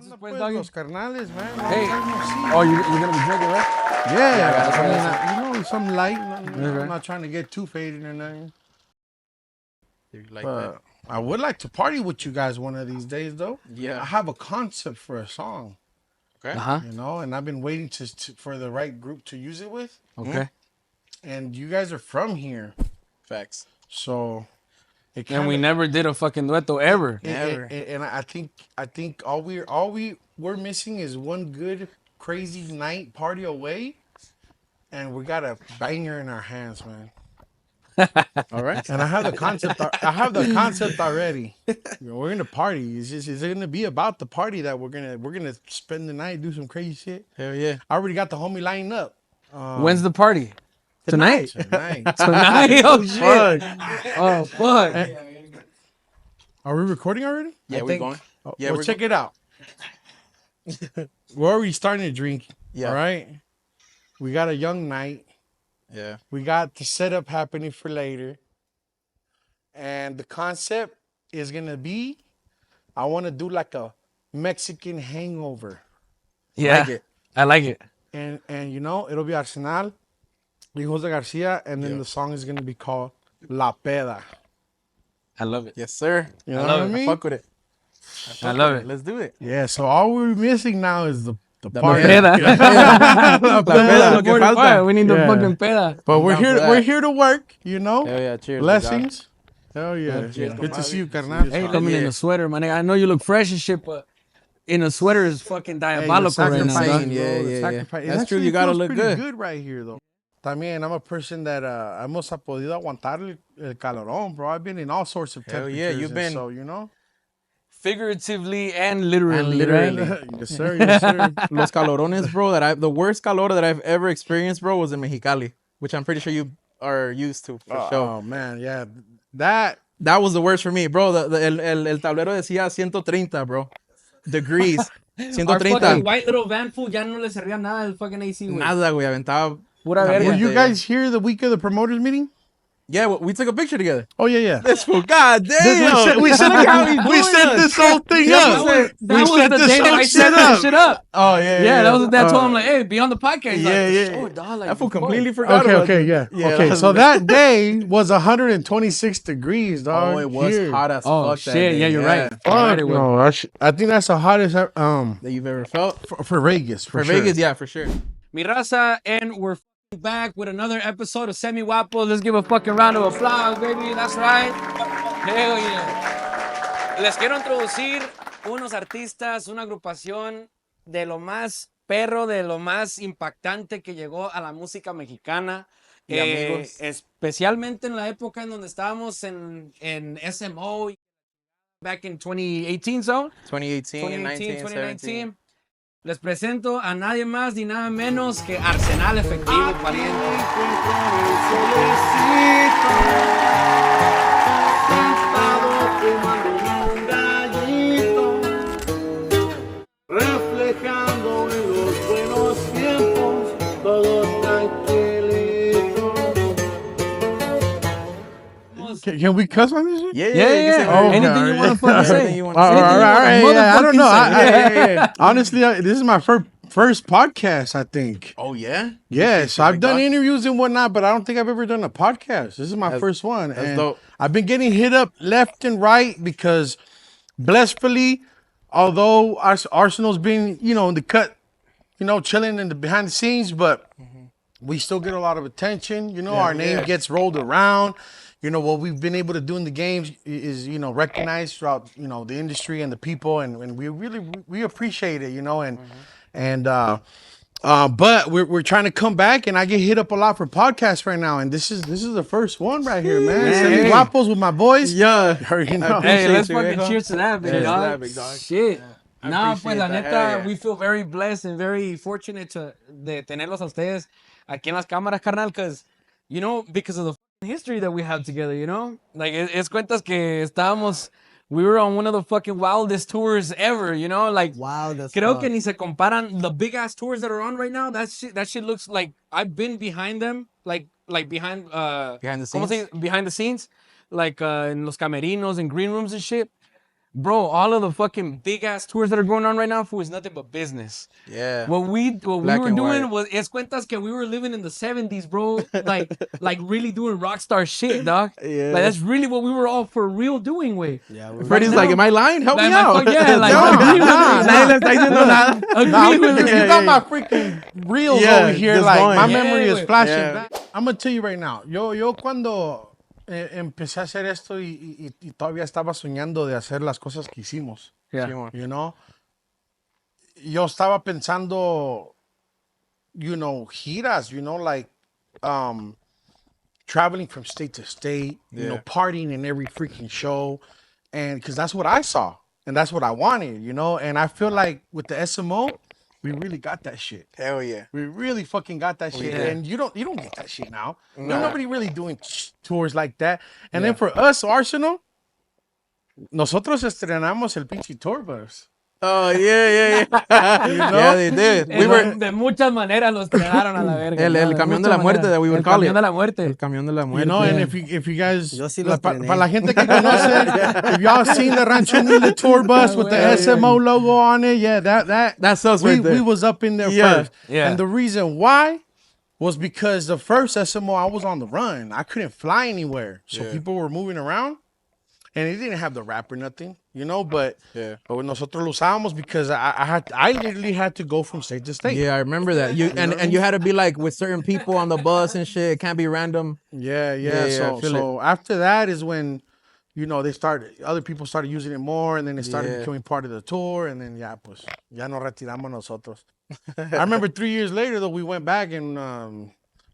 Entonces, pues, doggy. Los carnales, man. Hey. Oh, you're going to be drinking, right? Yeah. I mean, some light. Okay. I'm not trying to get too faded or nothing. You like But that? I would like to party with you guys one of these days, though. Yeah. I have a concept for a song, Okay. Uh-huh. you know, and I've been waiting for the right group to use it with. Okay. And you guys are from here, Facts. so. And we never did a fucking dueto ever. Never. And I think all we're missing is one good crazy night party away, and we got a banger in our hands, man. All right. And I have the concept. I have the concept already. You know, we're gonna party. It's gonna be about the party that we're gonna spend the night, do some crazy shit. Hell yeah. I already got the homie lined up. When's the party? Tonight? Tonight. Tonight? Oh, shit. Oh, fuck. Are we recording already? Yeah, we're going. Yeah, well, we're check it out. We're already starting to drink. Yeah. All right. We got a young night. Yeah. We got the setup happening for later. And the concept is going to be, I want to do like a Mexican hangover. Yeah. Like it. I like it. And you know, it'll be Arsenal, Hijos de Garcia, and then the song is going to be called La Peda. I love it. Yes, sir. You know love what I it. mean? Fuck with it. I love it. Let's do it. Yeah, so all we're missing now is the The party. Peda. La peda, lo que falta. We need the Yeah. fucking peda. But I'm we're down here. for that. We're here to work. You know. Hell yeah. Cheers. Blessings. Hell yeah. cheers, Good to compadre. see you, carnal. Hey, coming in a sweater, man. I know you look fresh and shit, but in a sweater is fucking diabolical right now, sacrifice. dog. Yeah. It That's true, actually you gotta feels look pretty good. right here, though. También, I'm a person that hemos podido aguantar el calorón, bro. I've been in all sorts of Hell temperatures. yeah, you've and been- so, you know. Figuratively and literally. literally. Right? Yes, sir. Yes, sir. Los calorones, bro, the worst calor that I've ever experienced, bro, was in Mexicali, which I'm pretty sure you are used to for sure. Oh man, yeah. That That was the worst for me, bro. El tablero decía 130, bro. Degrees. Our 130. fucking white little van fool ya no le servía nada al fucking AC, güey. Nada, güey. Aventaba. Pura verga. were you guys here the week of the promoters meeting? Yeah, we took a picture together. Oh yeah. This fool, god damn. We set this whole thing up. That was set the this day that whole I shit set that up. shit up. Oh, yeah. Yeah, that was the day I told him, like, hey, be on the podcast. He's Yeah, like, yeah. "Sure, dog, like, That fool fuck." completely forgot Okay, about okay, it. yeah. Yeah, Okay, that so was- that day was 126 degrees, dog. Oh, it was here. hot as Oh, fuck shit. that day. Yeah, you're right. Fuck, Right, it was. no, I think that's the hottest That you've ever felt? for Vegas. For sure. Vegas, yeah, for sure. Mi raza, and we're back with another episode of SEMIGUAPOS. Let's give a fucking round of applause, baby. That's right. Hell yeah. Les quiero introducir unos artistas, una agrupación de lo más perro, de lo más impactante que llegó a la música mexicana. Y amigos. Especialmente en la época en donde estábamos en SMO, back in 2018, so. 2018, 19, 2019. Les presento a nadie más ni nada menos que Arsenal Efectivo, pariente. Reflejando en los buenos tiempos, todo tranquilito. Can we cuss on this shit? Yeah, Yeah. Oh, Anything okay. you want to fucking say. Anything you want to All say. right. Yeah, I don't know. Motherfucking say. Honestly, this is my first podcast, I think. Oh, yeah? Yes, shit, I've big done dog. interviews and whatnot, but I don't think I've ever done a podcast. This is my first one. that's And dope. I've been getting hit up left and right because, blissfully, although Arsenal's been, in the cut, chilling in the behind the scenes, but we still get a lot of attention. Our name gets rolled around. What we've been able to do in the games is, recognized throughout, the industry and the people, and we really we appreciate it, but we're trying to come back, and I get hit up a lot for podcasts right now, and this is the first one right here, man. Hey. SEMIGUAPOS with my boys. Yeah. You know. Hey, let's you, fucking viejo. cheers to that, big Cheers to dog. that, big dog. Shit. Nah, appreciate pues la that. neta, Hell yeah. we feel very blessed and very fortunate de tenerlos a ustedes aquí en las cámaras, carnal, because, because of the fucking history that we have together, Like, es cuentas que we were on one of the fucking wildest tours ever, Like, Wow, that's creo que ni se comparan the big ass tours that are on right now. That shit looks like I've been behind them, like behind Behind the ¿cómo se scenes? dice? Behind the scenes, like in los camerinos and green rooms and shit. Bro, all of the fucking big ass tours that are going on right now, fool, is nothing but business. Yeah. What we Black were and doing white. was es cuentas que we were living in the 70s, bro. Like really doing rock star shit, dog. Yeah. Like that's really what we were all for real doing, way. Yeah, Freddie's Right like, now- am I lying? Help Like, me my out. fuck- yeah, like, No, agree with nah, me. Nadie le está diciendo nada. Agree with you me. got my freaking reels Yeah, over here. just Like going. my Yeah, memory is güey. flashing Yeah. back. I'm gonna tell you right now. Yo cuando empecé a hacer esto y todavía estaba soñando de hacer las cosas que hicimos. Yeah. You know, yo estaba pensando, you know, giras, you know, like traveling from state to state, you know, Yeah. partying in every freaking show. And because that's what I saw and that's what I wanted, you know. And I feel like with the SMO, we really got that shit. Hell yeah. We really fucking got that shit. did. And you don't get that shit now. No. There's nobody really doing tours like that. And then for us, Arsenal, nosotros estrenamos el pinche tour bus. Oh, yeah. Yeah, they did. We were... De muchas maneras los trenaron a la verga. El ¿no? camión de muchas la muerte maneras. that we would El call camión it. de la muerte. El camión de la You muerte. know, and if you guys, Yo sí los trené. para la gente que conoce, if y'all seen the Rancho Humilde tour bus with the SMO logo on it, yeah, That's us we, right there. we was up in there Yeah. first. Yeah. And the reason why was because the first SMO, I was on the run. I couldn't fly anywhere. So Yeah. people were moving around. And it didn't have the wrap or nothing, you know, but nosotros lo usábamos because I literally had to go from state to state. Yeah, I remember that. And you had to be like with certain people on the bus and shit. It can't be random. Yeah. Yeah, I So, feel so after that is when, you know, other people started using it more, and then it started becoming part of the tour, and then ya nos retiramos nosotros. I remember 3 years later though, we went back and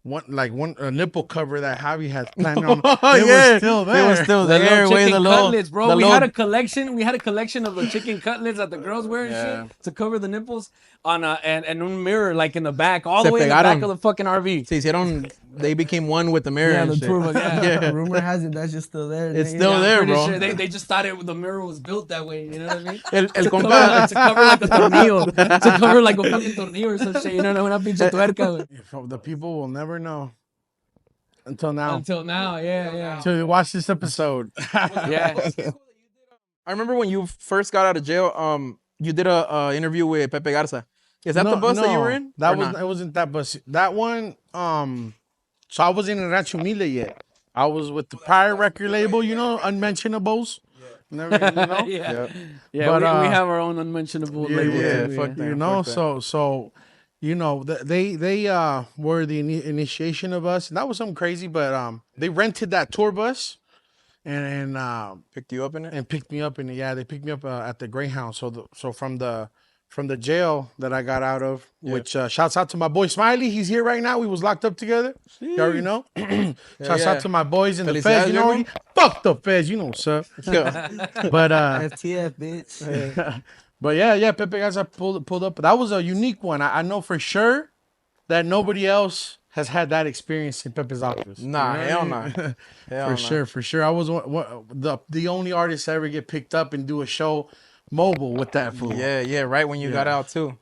a nipple cover that Javi had planned on. It was still there. It was still The there. little Way chicken the low, cutlets, bro. the We low- had a collection. We had a collection of the chicken cutlets that the girls wear and shit to cover the nipples on and un mirror like in the back, all Se the way in the back pegaron. of the fucking RV. Se hicieron, they became one with the mirror Yeah, and the shit. tour bus. Yeah. Rumor has it that's just still there. It's nigga. still there, Pretty bro. sure they just thought the mirror was built that way. You know what I mean? El to compa... cover like a tornillo. To cover like a fucking tornillo or some shit. You know, una pinche tuerca, güey. The people will never know until now. Until now, yeah. Until you watch this episode. Yeah. I remember when you first got out of jail, you did a interview with Pepe Garza. Is that the bus that you were in? That Or was not? it wasn't that bus. That one, so I wasn't in Rancho Humilde yet. I was with the prior record label, you know, Unmentionables. Never, you know? Yeah, But, we have our own unmentionable label. yeah, too, fuck that. You know, fuck that. so you know, they were the initiation of us, and that was something crazy. But they rented that tour bus, and Picked you up in it? and picked me up in it. Yeah, they picked me up at the Greyhound. So from the jail that I got out of, which shouts out to my boy Smiley. He's here right now. We was locked up together. You already know. Shouts out to my boys in the Felicidades, feds. You know, viejo. already. Fuck the feds. You know what's up. But FTF, bitch. but yeah, Pepe Garza pulled up. That was a unique one. I know for sure that nobody else has had that experience in Pepe's office. Nah, You know hell what I nah. mean? Hell For sure. I was the only artist to ever get picked up and do a show mobile with that fool. Yeah, right when you got out too.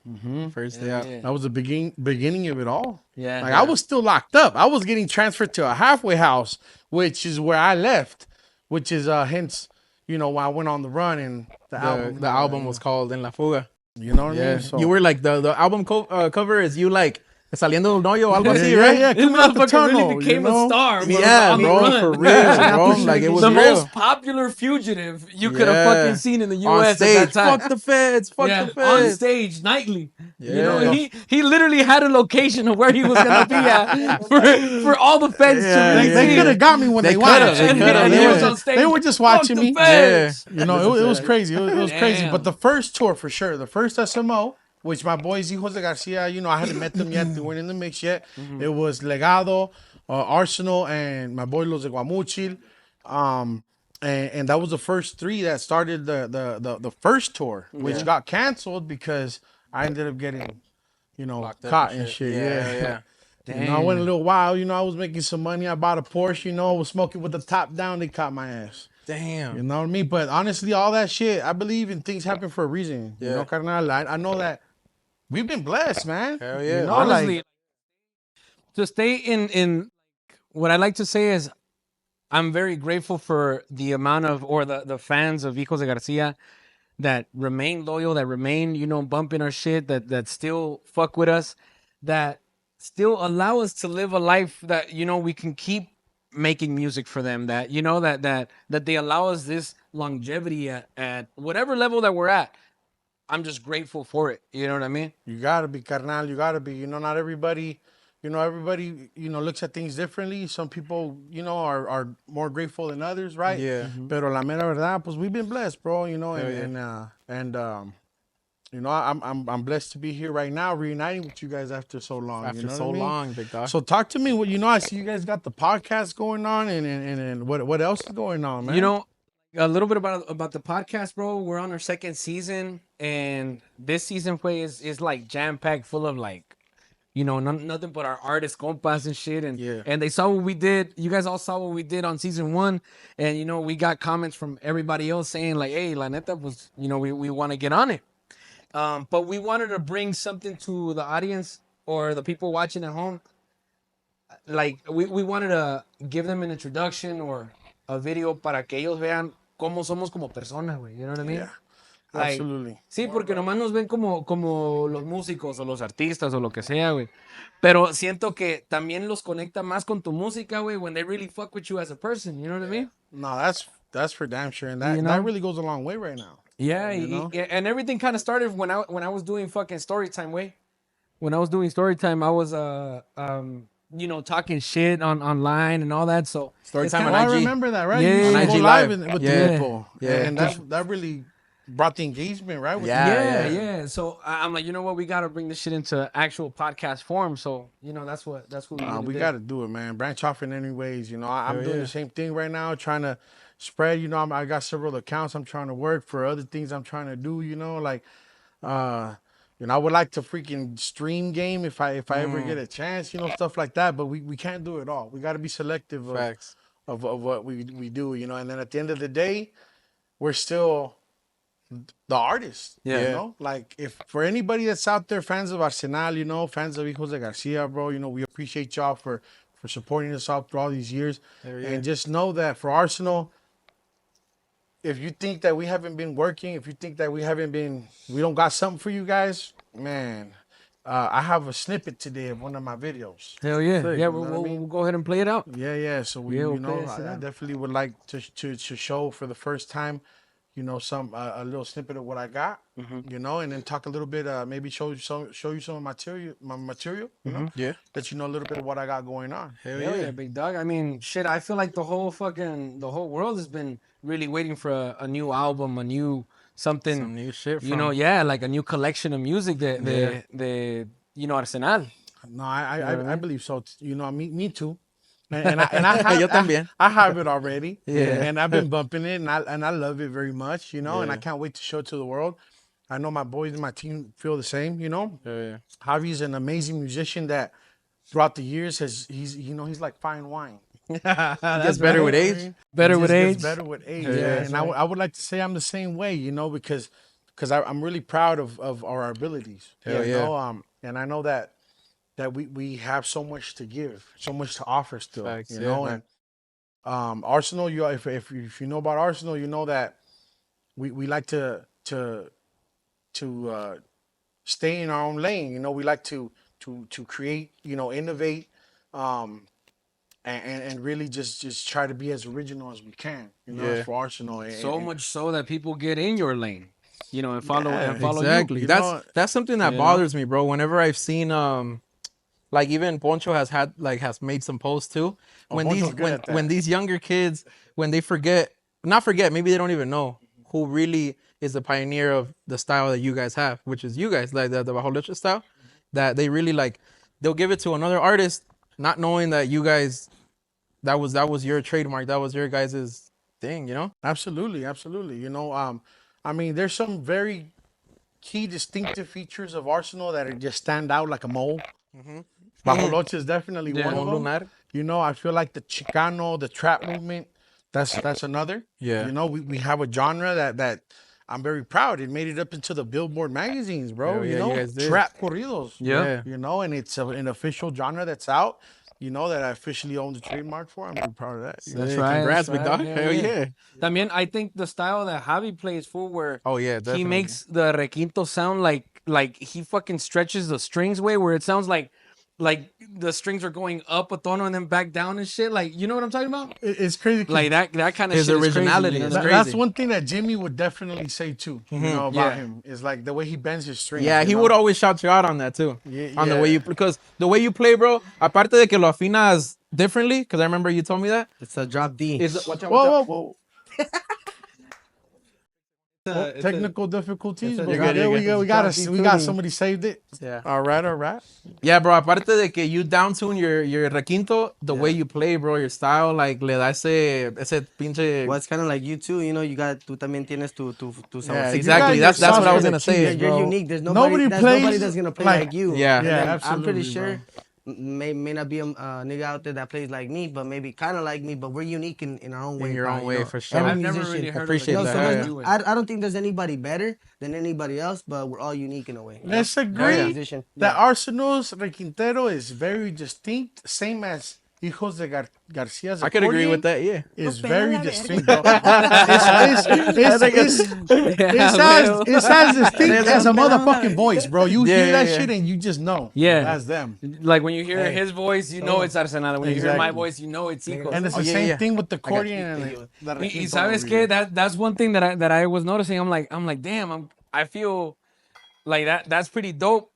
First day out. That was the beginning of it all. Yeah. Like I was still locked up. I was getting transferred to a halfway house, which is where I left, which is hence, you know, why I went on the run and the album. The album was called En La Fuga. You know what I Yeah, mean? So, you were like the album cover is you like saliendo del hoyo, algo así, yeah, right? yeah. This Coming out the motherfucker tunnel, really became you know? a star. Bro, Yeah, on the bro, run. for real, bro. Like it was The real. most popular fugitive you could have Yeah. fucking seen in the On U.S. stage, at that time. fuck the feds, fuck Yeah, the on feds. stage nightly. You Yeah. know, he literally had a location of where he was gonna be at for all the feds Yeah, to really They see. could have got me when They they wanted. coulda, they And, coulda, and he yeah. was on stage. They were just "Fuck watching the me." feds." You know, it was crazy. It was crazy. Damn. But the first tour for sure, the first SMO, which my boys, Hijos de Garcia, you know, I hadn't met them yet. They weren't in the mix yet. It was Legado, Arsenal, and my boy Los de Guamuchil. And that was the first three that started the first tour, which got canceled because I ended up getting, you know, Locked up caught and and shit. shit. Yeah. You know, I went a little wild. You know, I was making some money. I bought a Porsche. You know, I was smoking with the top down. They caught my ass. Damn. You know what I mean? But honestly, all that shit, I believe in things happen for a reason. You Yeah. know, carnal, I know that we've been blessed, man. Hell yeah. You know, Honestly, like, to stay in what I like to say is I'm very grateful for the amount of, or the fans of Hijos de Garcia that remain loyal, that remain, bumping our shit, that still fuck with us, that still allow us to live a life that, we can keep making music for them, that, that they allow us this longevity at whatever level that we're at. I'm just grateful for it. You know what I mean? You gotta be, carnal. You gotta be. Not everybody, everybody, looks at things differently. Some people, are more grateful than others, right? Yeah. Pero la mera verdad, pues we've been blessed, bro. I'm blessed to be here right now, reuniting with you guys after so long. After you know so what I mean? long, big dog. So talk to me. I see you guys got the podcast going on, and what else is going on, man? A little bit about the podcast, bro. We're on our second season, and this season is like jam packed, full of like, nothing but our artist compas and shit. And Yeah. and they saw what we did. You guys all saw what we did on season 1, and we got comments from everybody else saying like, "Hey, la neta, was we want to get on it." But we wanted to bring something to the audience or the people watching at home. Like we wanted to give them an introduction or a video para que ellos vean cómo somos como personas, güey. You know what I mean? Yeah, Like, absolutely. sí, porque nomás nos ven como los músicos o los artistas o lo que sea, güey. Pero siento que también los conecta más con tu música, güey, when they really fuck with you as a person. You know what I mean? No, that's for damn sure, and that You know? that really goes a long way right now. Yeah, and everything kind of started when I was doing fucking story time, way. When I was doing story time, I was talking shit online and all that. So Story it's time kinda- on I IG. remember that, right? Yeah, You used to on go IG live Live. with Yeah. the people, Yeah. and that really brought the engagement, right? With Yeah. Yeah. So I'm like, you know what? We got to bring this shit into actual podcast form. So that's what we got to do it, man. Branch off in any ways. I'm doing yeah. the same thing right now, trying to spread. I got several accounts I'm trying to work for, other things I'm trying to do. I would like to freaking stream game if I ever get a chance, stuff like that. But we can't do it all. We got to be selective Facts. of what we do, and then at the end of the day, we're still the artist. Yeah. Like if for anybody that's out there, fans of Arsenal, fans of Hijos de Garcia, bro, we appreciate y'all for supporting us all through all these years. Yeah. And just know that for Arsenal, if you think that we haven't been working, if you think that we don't got something for you guys, man, I have a snippet today of one of my videos. Hell yeah. Sick, Yeah, you know we'll, what I we'll, mean? we'll go ahead and play it out. Yeah. So we, Yeah, okay, I definitely would like to show for the first time, some a little snippet of what I got, and then talk a little bit, maybe show you some of my material, Yeah. let you know a little bit of what I got going on. Hell Hell yeah. yeah, big dog. I mean, shit, I feel like the whole world has been really waiting for a new album, a new something, Some new shit from like a new collection of music de Arsenal. No, I believe so. Me too. And I have, Yo también. I have it already. Yeah. And I've been bumping it, and I love it very much, and Yeah. I can't wait to show it to the world. I know my boys and my team feel the same, Yeah. Javi's an amazing musician that throughout the years he's like fine wine. Gets better with age. Better It with just gets age. better with age. Yeah, And I would like to say I'm the same way, because I'm really proud of our abilities. Hell yeah. And I know that we have so much to give, so much to offer still. Facts, you yeah, know, man. and Arsenal, if you know about Arsenal, you know that we like to stay in our own lane. We like to create, innovate, and really just try to be as original as we can. Yeah. For Arsenal. So much so that people get in your lane, and follow Exactly. You That's know- that's something that You bothers me, bro. Whenever I've seen like even Poncho has made some posts too. When Poncho's good at that. when these younger kids, when they maybe they don't even know who really is the pioneer of the style that you guys have, which is you guys, like the Bajo Leche style, that they really like, they'll give it to another artist, not knowing that you guys, that was your trademark, that was your guys' thing, Absolutely. I mean, there's some very key distinctive features of Arsenal that just stand out like a mole. Bajo Leche is definitely Yeah. one of them. Lunar. I feel like the Chicano, the trap movement, that's another. Yeah. We have a genre that I'm very proud. It made it up into the Billboard magazines, bro. Hell yeah, you guys did. Trap corridos. Yeah. And it's an official genre that's out. you know, that I officially own the trademark for. I'm pretty proud of that. That's Hey, right. Congrats, that's big right. dog. Hell Hell yeah. yeah. También, I think the style that Javi plays for where Oh yeah, he definitely. makes the requinto sound like he fucking stretches the strings way where it sounds like the strings are going up a tono and then back down and shit. Like, you know what I'm talking about? It's crazy. 'Cause Like that kind of His shit originality is crazy. You know is what I mean? that's crazy. one thing that Jimmy would definitely say too. You know about Yeah. him is like the way he bends his strings. Yeah, you he know? would always shout you out on that too. Yeah, On the way yeah. you, because the way you play, bro. Aparte de que lo afinas differently, because I remember you told me that. It's a drop D. Is watch out, Whoa, watch whoa, out. whoa. Technical difficulties, but You're good, there you're we good. go. We got somebody saved it. Yeah. All right. Yeah, bro. Aparte de que you down tune your requinto, the way you play, bro, your style, like le da ese pinche. Well, it's kind of like you too. You know, tú también tienes tu Yeah, saborcito. exactly. you That's got what I your was gonna sauce say. Yeah, you're bro. unique. There's Nobody nobody plays that's gonna play like- like you. Yeah. And Yeah, I'm pretty absolutely, sure may not be a nigga out there that plays like me, but maybe kind of like me. But we're unique in our own way. In your own you way, know. for sure. Every I've never musician- really heard appreciate of No, it. so that. there's- Yeah. I don't think there's anybody better than anybody else, but we're all unique in a way. Let's Yeah. agree Musician. that Arsenal's requintero is very distinct, same as Hijos de Garcia's. I could agree accordion with that. Yeah. is very distinct. Bro. It's as distinct as a motherfucking voice, bro. You Yeah, hear that yeah. shit and you just know. Yeah. That's them. Like when you hear his voice, you know it's Arsenal. When you hear my Exactly. voice, you know it's Hijos. And it's Oh, the yeah, same yeah. thing with the accordion and the Y requinto sabes over que here. that's one thing that I was noticing. I'm like damn, I feel like that's pretty dope.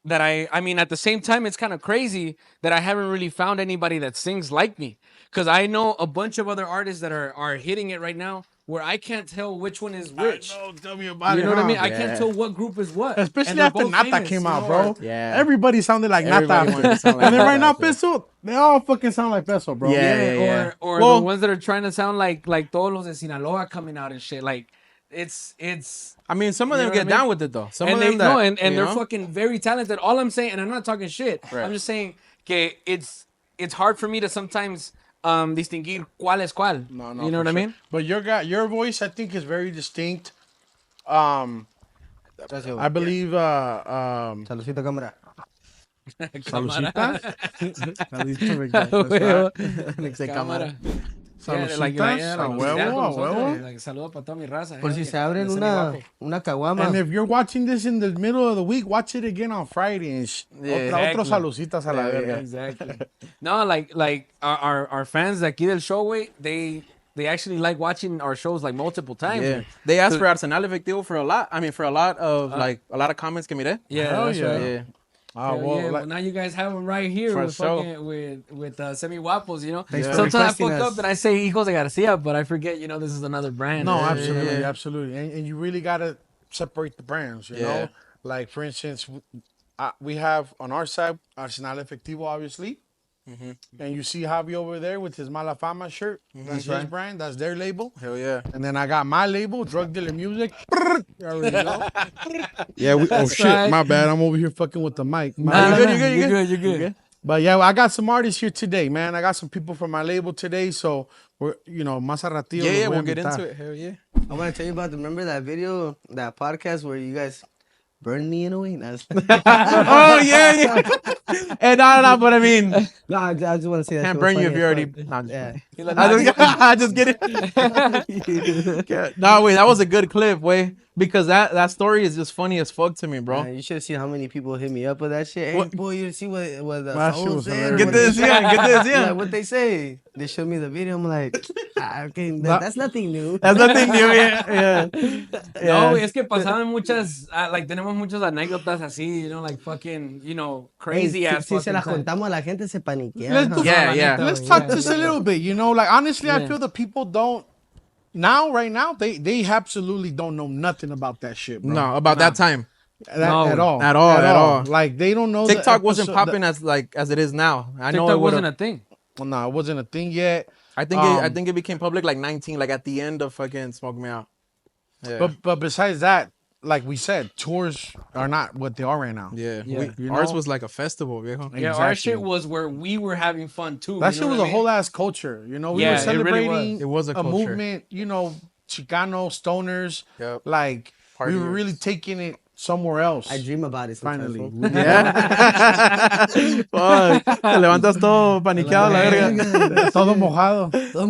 That I mean, at the same time, it's kind of crazy that I haven't really found anybody that sings like me. Because I know a bunch of other artists that are hitting it right now where I can't tell which one is which. I know, tell me about You it. know what I huh? mean? I Yeah. can't tell what group is what. And Especially they're after both Nata famous, came you out, know, bro. or- Yeah. Everybody sounded like Nata. Everybody wanted to sound like and then right now, Nata, so. Peso, they all fucking sound like Peso, bro. Yeah. Or Well- the ones that are trying to sound like todos los de Sinaloa coming out and shit. Like it's I mean, some of You them know get what I mean? down with it though. Some and of they them that, no, and you they're know? fucking very talented. All I'm saying, and I'm not talking shit. Right. I'm just saying que it's hard for me to sometimes distinguir cuál es cuál. No, You know what I mean? But your voice, I think, is very distinct. I believe. Saludcita, cámara. Cámara. Cámara. Yeah, like, Saluditas, a huevo, yeah, a con nosotros, huevo. like, saludo para toda mi raza. Por si hell se yeah. abren De una Semiguapo. caguama. And if you're watching this in the middle of the week, watch it again on Friday. And otro exactly. saluditas a la verga. Exactly. No, like our fans de aquí del show, güey, they actually like watching our shows like multiple times. Yeah. güey. They asked for Arsenal Efectivo for a lot. I mean, for a lot of comments que mire. Yeah, Hell that's yeah. right. Yeah. Ah, Hell well, yeah, like- well, now you guys have them right here For with sure. fucking with SEMIGUAPOS, you know. Thanks for Sometimes I requesting fuck us. up and I say Hijos de Garcia, but I forget, you know, this is another brand. No, Yeah, absolutely, yeah. absolutely. And you really got to separate the brands, you Yeah. know? Like, for instance, we have on our side, Arsenal Efectivo, obviously. And you see Javi over there with his Mala Fama shirt. That's his brand. That's their label. Hell yeah. And then I got my label, Drug Dealer Music. You already know. Yeah, That's shit, right. my bad. I'm over here fucking with the mic. My Nah, bad. nah, nah, you're good. But yeah, I got some artists here today, man. I got some people from my label today, so we're, más a ratillo. Yeah, los voy a we'll get invitar. into it. Hell yeah. I want to tell you about, remember that video, that podcast where you guys burned me in a way? That's- Oh yeah. And no, but I mean, No, I just want to say that. can't shit was burn you if funny you as already. fuck. No, I'm Yeah. I just get it. No, wait, that was a good clip, way, because that story is just funny as fuck to me, bro. Man, you should have seen how many people hit me up with that shit. Hey, What? boy, you see what the That shit soul was said? hilarious. Get What this, they- yeah, get this, yeah. Like, what they say? They showed me the video. I'm like, okay, that's nothing new. That's nothing new, yeah. No, es que pasaban muchas, like tenemos muchas anécdotas así, you know, like fucking, you know, crazy Hey, ass. si se las fucking contamos a la gente se paniquea. Let's huh? do- Yeah, yeah. Let's talk just a little bit, you know, like honestly, I Yeah. feel the people don't right now, they absolutely don't know nothing about that shit, bro. No, about that time. No, At all. at all. Like they don't know the TikTok wasn't episode- popping as it is now. I know TikTok it wasn't wasn't. a thing. Well, no, it wasn't a thing yet. I think it became public like 19, like at the end of fucking Smoke Me Out. Yeah. But besides that, like we said, tours are not what they are right now. yeah. Yeah. You Ours know? was like a festival, viejo. Yeah, our Exactly. shit was where we were having fun too. That you shit know was what a I whole mean? ass culture. You know, we Yeah, were it really celebrating was. It was a culture. movement, you know, Chicano, stoners. Yep. Like we were Partiers. really taking it somewhere else. I dream about it sometimes. Finally. fool. Yeah. Fuck. Te levantas todo paniqueado, la verga. Todo mojado. Todo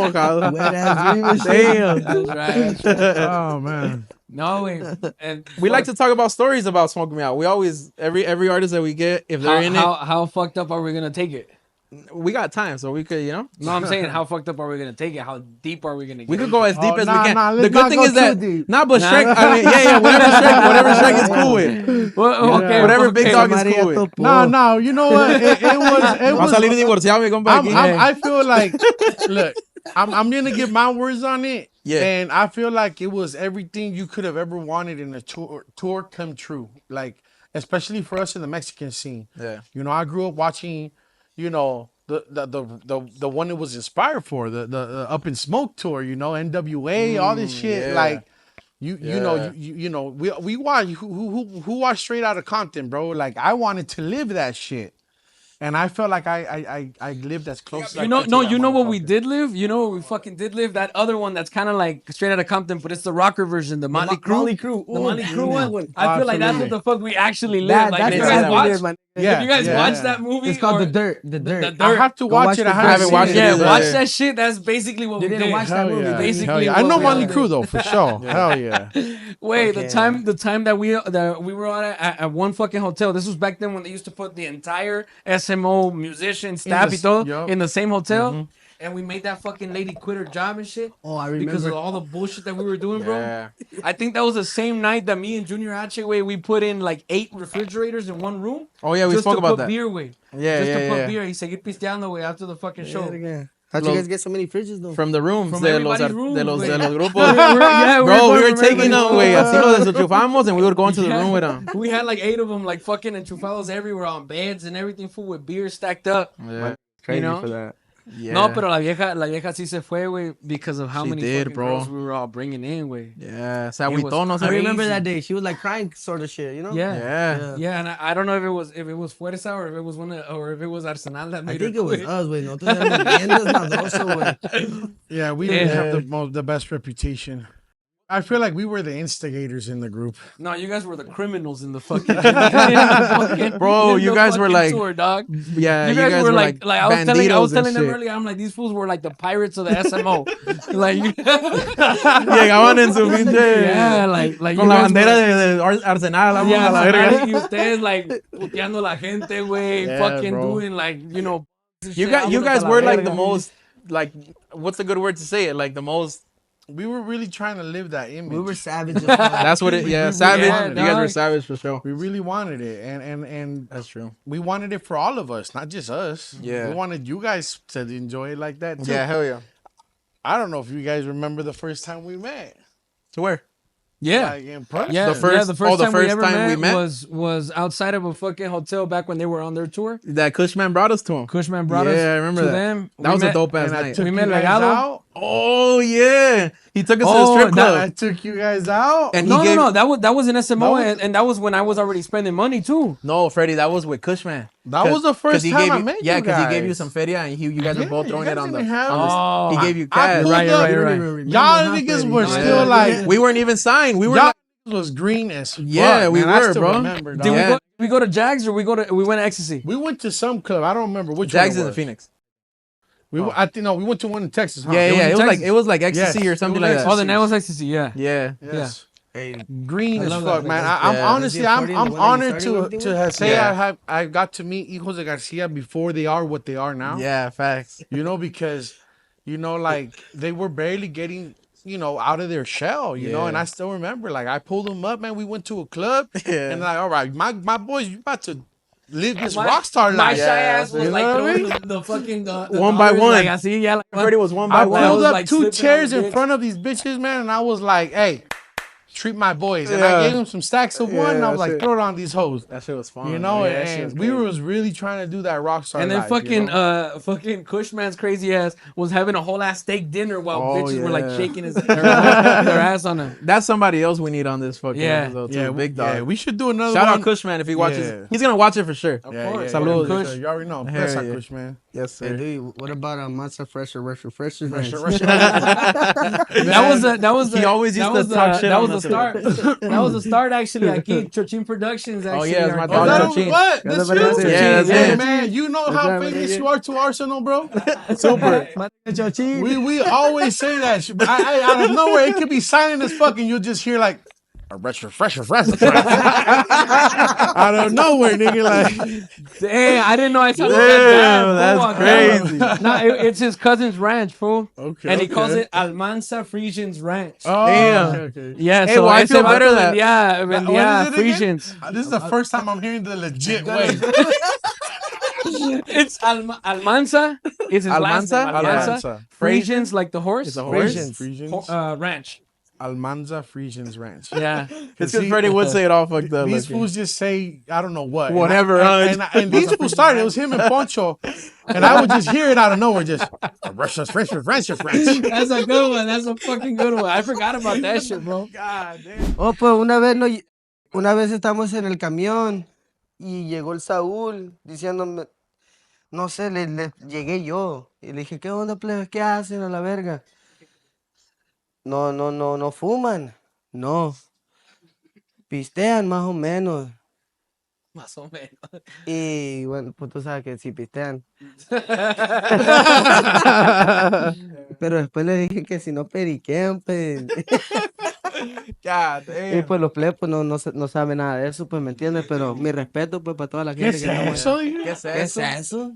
mojado. Wet ass dream and shit. Damn. That's right. Oh man. No, wait. And We like to talk about stories about Smoke Me Out. We always, every artist that we get, if they're in how fucked up are we gonna take it? it, we got time, so we could, No, I'm saying how fucked up are we gonna take it? How deep are we gonna get? we could go as deep Oh, as nah, we can. nah, The let's good not thing go is that, too deep. nah, but Shrek, I mean, yeah, whatever Shrek is cool with. Well, okay, Whatever Big Dog is Maria cool with. Topo. No, you know what? It Va a was. salir divorciado, mi compa. aquí. I feel like, look, I'm gonna give my words on it. Yeah. And I feel like it was everything you could have ever wanted in a tour come true. Like, especially for us in the Mexican scene. Yeah. You know, I grew up watching, you know, the one it was inspired for, the Up in Smoke tour, you know, NWA, all this shit. yeah. Like, you know, we watch who watched Straight Outta Compton, bro. Like, I wanted to live that shit. And I felt like I lived as close as I You know, could no, to that you know what we motherfucker. did live? You know what we fucking did live? That other one that's kind of like Straight Outta Compton, but it's the rocker version, the Motley Crue. Motley Crue. The Ooh, Motley damn, Crue that one. one. I feel like that's what Absolutely. the fuck we actually lived. Like, That's did you how guys we watch? live, man. Yeah, Did you guys yeah. watch that movie? It's called or- The Dirt. The Dirt. I have to Go watch it. The I Dirt. haven't watched it Yeah, either. watch Yeah. that shit. That's basically what They we didn't did. watch that Hell movie. yeah. Basically Hell yeah. what I know we Motley did. Crue though, for sure. Hell yeah. Wait, Okay. the time that we were on at one fucking hotel. This was back then when they used to put the entire SMO musician staff the- y todo yup. in the same hotel, and we made that fucking lady quit her job and shit. Oh, I Because of remember. all the bullshit that we were doing, bro. Yeah. I think that was the same night that me and Junior H, we put in like 8 refrigerators in one room. Oh, yeah, we just spoke to about put that. beer, way. Yeah, Just yeah, to put yeah. beer. Y seguir pisteando, way, after the fucking show. How'd you guys get so many fridges though? From the rooms, From de los, everybody's rooms, de los güey. grupos. Yeah, Bro, we were from taking them, everybody's güey. rooms. Así los desenchufamos and we would go into the room with them. We had like 8 of them, like fucking enchufados everywhere on beds and everything, full with beer stacked up. Yeah. You know? for that. Yeah. No, pero la vieja sí se fue, güey, because of how She many did, fucking bro. girls we were all bringing in, güey. Yeah. Se It was agüitó, no sé. I remember Crazy. that day. She was like crying, sort of shit. You know? Yeah. Yeah. Yeah, and I don't know if it was Fuerza or if it was or if it was Arsenal that made I think her it was quit. us, güey. Nosotros éramos vientos maldoso, güey. Yeah, we didn't have the best reputation. I feel like we were the instigators in the group. No, you guys were the criminals in the fucking Bro, in you the guys were fucking like- tour, dog. Yeah, You guys were like I was banditos telling and them shit. earlier. I'm like, these fools were like the pirates of the SMO. Like, Llegaban en su pinche. yeah, like Con you la guys bandera were- de Arsenal, vamos yeah, a la verga. y ustedes like puteando la gente, güey, Yeah, fucking bro. doing like, you know. You guys were like the most, like, what's a good word to say it? Like the most. We were really trying to live that image. We were savages. man. That's what it. Yeah, we savage. wanted You guys were dog. savage for sure. We really wanted it, and That's true. we wanted it for all of us, not just us. Yeah. We wanted you guys to enjoy it like that too. Yeah, hell yeah. I don't know if you guys remember the first time we met. To where? Yeah. Like in person. Yeah, The first- the first oh, the time, first we ever time we met, met? was outside of a fucking hotel back when they were on their tour. That Cushman brought us to him. Cushman brought us Yeah, I remember to that. them. That We was a met- dope ass And I night. took We you met guys Legado. out. Oh yeah, he took us to the Oh, strip club. I took you guys out. And No, he gave, no, that was an SMO, That was- and that was when I was already spending money too. No, Freddie, that was with Cushman. That was the first he time gave I you, met yeah, you because he gave you guys. some feria, and you guys were Yeah, both you throwing guys it on the. didn't have- on the Oh. he gave you I cash. pulled Right, up- right, You don't right. even remember Y'all how niggas Freddie were was. still like, We weren't even signed. We were. y'all Like, was green as fuck. Yeah, we man. I were, still bro. Remember, dog. Did Yeah. we go to Jags or we went to Ecstasy? We went to some club. I don't remember which Jags one it in the was. Phoenix. I think no, we went to one in Texas. Huh? Yeah, was yeah. in It was like Texas. it was like ecstasy Yes, or it something was like that. Oh, the night was Ecstasy, yeah. Yeah. Yes. Hey, Green I as love fuck, that man. place. I'm Yeah. honestly, Is it I'm party the one that you honored started with to them? say Yeah. I got to meet Hijos de Garcia before they are what they are now. Yeah, facts. You know, because like they were barely getting out of their shell. You know, Yeah. and I still remember, like I pulled them up, man. We went to a club, Yeah. and like, all right, my boys, you about to live this rock star My life. shy ass was You like know what I throwing mean? the fucking the One by dollars, one. Like, así, yeah, like, Freddie was one I by one. pulled was, up like, 2 slipping chairs on in the front of these bitches, man, and I was like, hey, treat my boys. And Yeah. I gave them some stacks of one, and I was that's like, it. throw it on these hoes. That shit was fun. You know, Yeah, that shit was and we crazy. was really trying to do that rock star And then life, fucking you know? fucking Cushman's crazy ass was having a whole ass steak dinner while Oh, bitches were like yeah. shaking their ass on him. That's somebody else we need on this fucking Yeah. episode too. yeah, Big dog. Yeah, we should do another Shout one. out Cushman if he watches. Yeah. He's gonna watch it for sure. Of Yeah, course. yeah, Salud. yeah, Kush. you already know. Hell Press yeah. on Kush, man. Yes, Hey, sir. dude, what about Monster Fresher, Rusher? Russia. That was He always used that to was talk shit that on was us start. That was a start, actually. Aquí, Chochin Productions, actually. yeah, it's my our dog, brother. Chochin. What? That's you? Yeah, that's Hey, it. man, you know how famous you are to Arsenal, bro? Super. We always say that shit, but I out of nowhere, it could be silent as fuck, and you'll just hear like a fresh. Out of nowhere, nigga, like. Damn, I didn't know I sounded Damn, that bad. that's Fool. No, it's his cousin's ranch, fool. Okay, And he calls okay. it Almanza Frisians Ranch. Oh, Damn. okay. Yeah, Hey, so well, I ese feel vato better that- vendía What is it again? Frisians. This is the first time I'm hearing the legit way. It's Almanza. It's his last name. Almanza? Almanza. Frisians, like the horse. It's a horse? Frisians. Ranch. Almanza Frisians Ranch. Yeah. It's because Freddie would say it all fucked up. These like, fools just say, I don't know what. Whatever, And these fools started, it was him and Poncho. And I would just hear it out of nowhere, just, Russia's French. That's a good one. That's a fucking good one. I forgot about that shit, bro. God damn. Oh, pues una vez estamos en el camión y llegó el Saúl diciéndome, no sé, le llegué yo y le dije, ¿qué onda, plebes? ¿Qué hacen a la verga? No fuman. No. Pistean más o menos. Más o menos. Y bueno, pues tú sabes que sí pistean. Pero después le dije que si no periquean, pues. God Y damn. pues los plebes pues, no saben nada de eso, pues me entiendes. Pero mi respeto pues para toda la ¿Qué gente es que estamos eso? ¿Qué es ¿Qué es eso? eso?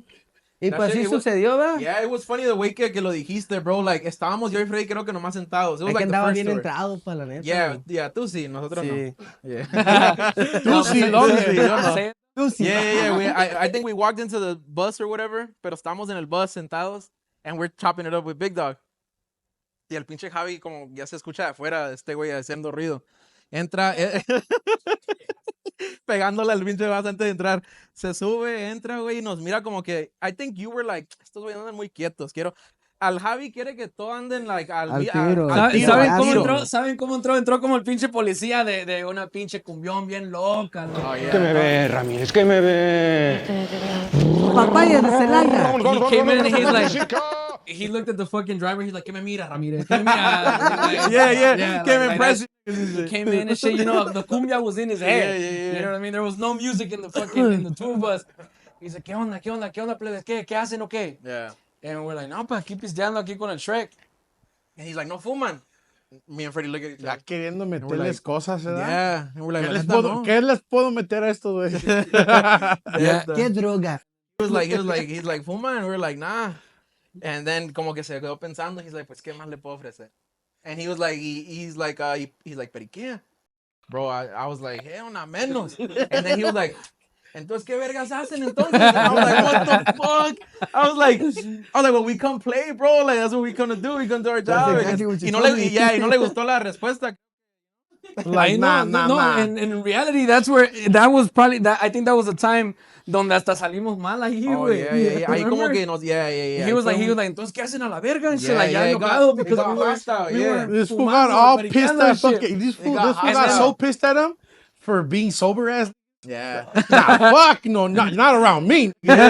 Y That pues shit, así it was- sucedió, ¿verdad? Yeah, it was funny the way que lo dijiste, bro. Like, estábamos yo y Freddy creo que nomás sentados. It was Es que like the andaba first bien story. entrado para la neta. Yeah, güey. yeah, tú sí, nosotros Sí. no. Yeah. Tú sí, Tú ¿dónde? sí, yo no. Say- I think we walked into the bus or whatever, pero estamos en el bus sentados and we're chopping it up with Big Dog. Y el pinche Javi, como ya se escucha de afuera, este güey haciendo ruido. Entra, pegándole al pinche bus antes de entrar. Se sube, entra, güey, y nos mira como que, I think you were like, estos güeyes andan muy quietos, al Javi quiere que todos anden like Al tiro. ¿Saben al cómo tiro. entró? ¿Saben cómo entró? Entró como el pinche policía de una pinche cumbión bien loca. ¿No? Oh, yeah. ¿Qué me ve, Ramírez? ¿Qué me ve? Papaya de Celaya. He came in and he's like, he looked at the fucking driver. He's like, ¿qué me mira, Ramírez? ¿Qué me mira? Yeah, came like impressive. He came in and shit, you know, the cumbia was in his head. Yeah. You know what I mean? There was no music in the fucking, in the tour bus. He's like, ¿qué onda, plebes? ¿Qué hacen o qué? Yeah. And we're like, no, pues aquí pisteando aquí con el Shrek. And he's like, no fuman. Me and Freddy look at each Ya other. queriendo we're meterles like, cosas, ¿verdad? Yeah. And we're like, ¿Qué la les, neta, puedo, no. ¿Qué les puedo meter a esto, güey? Yeah. ¿Qué droga? He's like, fuma, and we're like, nah. And then como que se quedó pensando, he's like, pues, ¿qué más le puedo ofrecer? And he was like, he's like, ¿periquea? Bro, I was like, hell, no menos. And then he was like, entonces, ¿qué vergas hacen entonces? And I was like, what the fuck? I was like, well, we come play, bro. Like, that's what we gonna do. We gonna do our job. exactly what you Y no told le, me. yeah, y no le gustó la respuesta. Like, nah. And in reality, that's where, that was probably, I think that was a time donde hasta salimos mal ahí, Oh, güey. yeah. Ahí como Remember? que nos, yeah. He was like, entonces, ¿qué hacen a la verga? And shit, like, ya enojado because got we were, hostile, we yeah. were This fool fumando, got all periqueando pissed and at shit. fucking. This fool got got hostile. so pissed at him for being sober ass. Yeah. Nah, fuck no, not around me. Back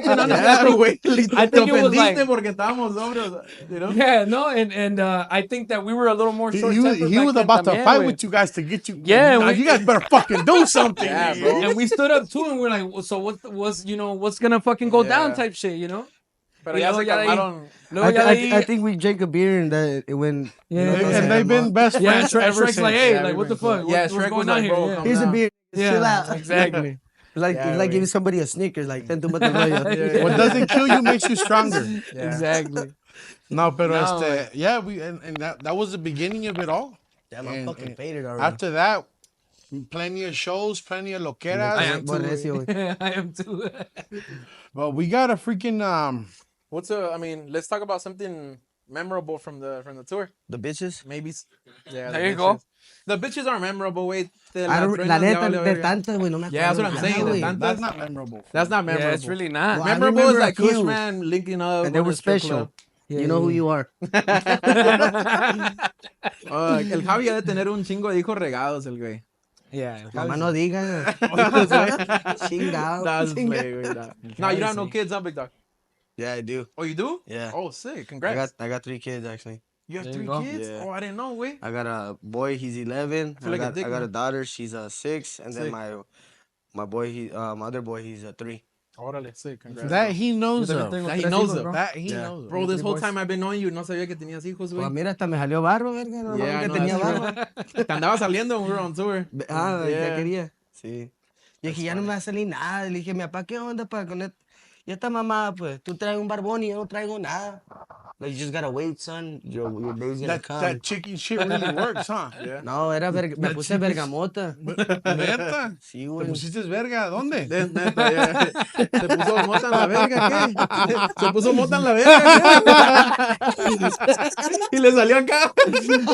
then, honestly, güey. I think it was like, porque estábamos sobrios, you know? yeah, no, and I think that we were a little more He short-tempered. was back then about to también, fight güey. with you guys to get you. Yeah, Nah, we- you guys better fucking do something. Yeah, nigga. bro. And we stood up too, and we're like, so what's gonna fucking go down Yeah. type shit, you know? Pero Y ya luego se ya de ahí- calmaron. Luego ya de ahí- I think we drank a beer and that it went. Yeah, And they've been best yeah, friends ever Shrek's since. like, hey, Yeah, like, what the fuck? Yeah, What's Shrek going was on like, here? bro, Yeah. come Here's a down. beer. Yeah, Chill out. exactly. It's like Yeah, it's like güey. giving somebody a Snickers. Like, ten tu mate rollo. What doesn't kill you makes you stronger. Yeah. Exactly. No, pero No. yeah, and that was the beginning of it all. Damn, And- I'm fucking faded already. After that, plenty of shows, plenty of loqueras. I am Por too. recio, güey. I am too. But we got a freaking Let's talk about something memorable from the tour. The bitches. Maybe. Yeah. There the you go. bitches. The bitches are memorable, wait. I don't, la neta, de tantas, güey, no me acuerdo. Yeah, that's what I'm ya, saying, de güey. tantas. that's not memorable. That's not memorable. Yeah, it's really not. Well, I memorable is remember a like few. Cushman linking up. And they going were to strip special. club. You know who you are. El Javi ha de tener un chingo de hijos regados, el güey. Yeah. Mamá no diga. Chingado. Nah, just Chingado. play, güey, nah. No, you don't have no kids, huh, Big Dog? Yeah, I do. Oh, you do? Yeah. Oh, sick. I Congrats. got 3 kids actually. You have There 3 you go. kids? Yeah. Oh, I didn't know, wait. I got a boy, he's 11. feel like a dick, I got a man. daughter, she's 6, and then Sick. my boy, my other boy, he's 3. Órale, sick. Congrats. That he Yo knows también of. tengo That he 3 knows hijos, of. bro. That he Yeah. knows of. Bro, this 3 whole boys. time I've been knowing you, no sabía que tenías hijos, Pues güey. mira, hasta me salió barro, verga. No, Yeah, I que know, tenía that's barro. true. Te andaba saliendo when we were on tour. Ya Yeah. quería. Sí. Y dije, ya no me va a salir nada. Le dije, mi papá, ¿qué onda para con esto? Ya está mamá, pues. Tú traes un barbón y yo no traigo nada. Like, you just gotta wait, son. Your day's gonna come. That chicken shit really works, huh? Yeah. No, me puse bergamota. ¿Neta? Sí, ¿Te güey. pusiste verga? ¿Dónde? Neta, yeah. Se puso mota en la verga, ¿qué? Se puso mota en la verga, ¿qué? Y le salió acá.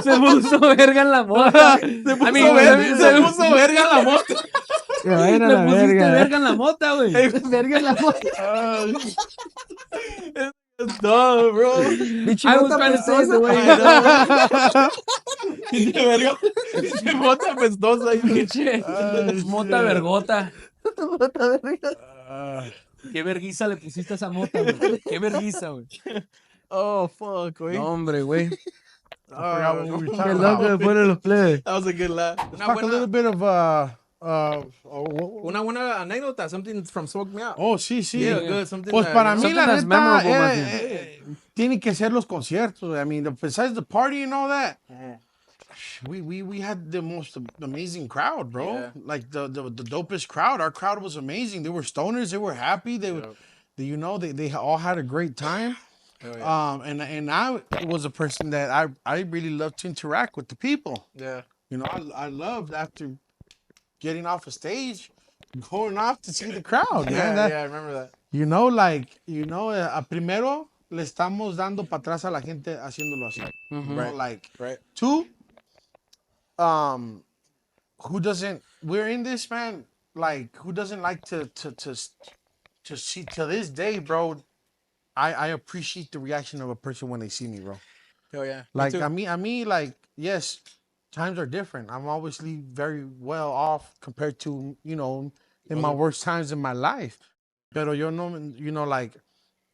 Se puso verga en la mota. Se puso verga en la mota. Que vayan a Le la pusiste verga. verga en la mota, güey. Verga en la mota. No, bro. Bicho, I was mota trying to say it the pestosa. way you Pinche verga. Pinche mota pestosa. Pinche mota vergota. Mota verga. Qué verguiza le pusiste a esa mota, güey. Qué verguiza, güey. Oh, fuck, güey. No, hombre, güey. I forgot what we were Qué talking loco about. me ponen los plebes. That was a good laugh. Talk a little bit of Una buena anécdota, something from Smoke Me Out. Oh, sí, sí. Yeah, good, something Pues that, para you know, mí la something that's neta memorable, más bien. tienen que ser los conciertos. I mean, besides the party and all that, we had the most amazing crowd, bro. Yeah. Like the dopest crowd. Our crowd was amazing. They were stoners. They were happy. They all had a great time. And I was a person that I really loved to interact with the people. Yeah. You know, I loved after getting off a stage, going off to see the crowd, man. Yeah, That- yeah, I remember that. You know, like, a primero le estamos dando para atrás a la gente haciéndolo así. You know, like, Right. 2, we're in this, man, like, who doesn't like to see, to this day, bro, I appreciate the reaction of a person when they see me, bro. Oh, yeah. Like, Me too. I mean, like, yes, times are different. I'm obviously very well off compared to, you know, in my worst times in my life. Pero yo no, you know, like,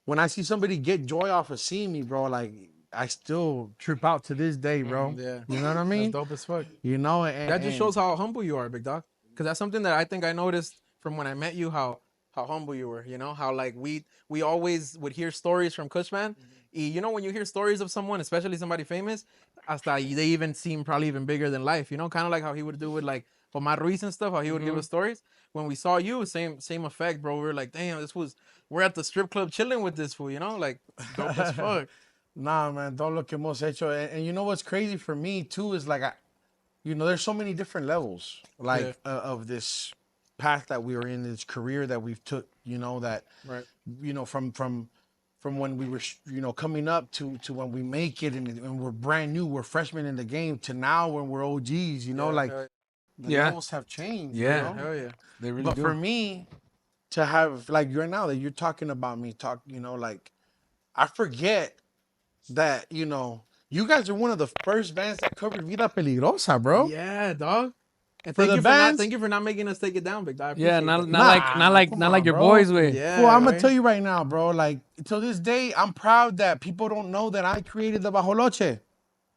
when I see somebody get joy off of seeing me, bro, like, I still trip out to this day, bro. Yeah. You know what I mean? That's dope as fuck. You know, and That just shows how humble you are, big dog. Because that's something that I think I noticed from when I met you, how humble you were, you know, how like we always would hear stories from Cushman. Y you know, when you hear stories of someone, especially somebody famous, hasta they even seem probably even bigger than life, you know, kind of like how he would do with like Omar Ruiz and stuff, how he would give us stories. When we saw you, same effect, bro. We were like, damn, we're at the strip club chilling with this fool, you know, like dope as fuck. nah, man, todo lo que hemos hecho. And you know what's crazy for me, too, is like, you know, there's so many different levels, like, of this path that we were in, this career that we've took, you know, that, Right. you know, from when we were, you know, coming up to when we make it and we're brand new, we're freshmen in the game, to now when we're OGs, you know, like, the Yeah. levels have changed. Yeah. You know? Hell yeah. They really But do. for me, to have, like, right now that you're talking about me, you know, like, I forget that, you know, you guys are one of the first bands that covered Vida Peligrosa, bro. Yeah, dog. And For the bands- thank you for not making us take it down, big dog. I Yeah, appreciate not that. like come on, your bro. boys, way. Yeah. Well, I'm gonna right? tell you right now, bro. Like, to this day, I'm proud that people don't know that I created the Bajoloche.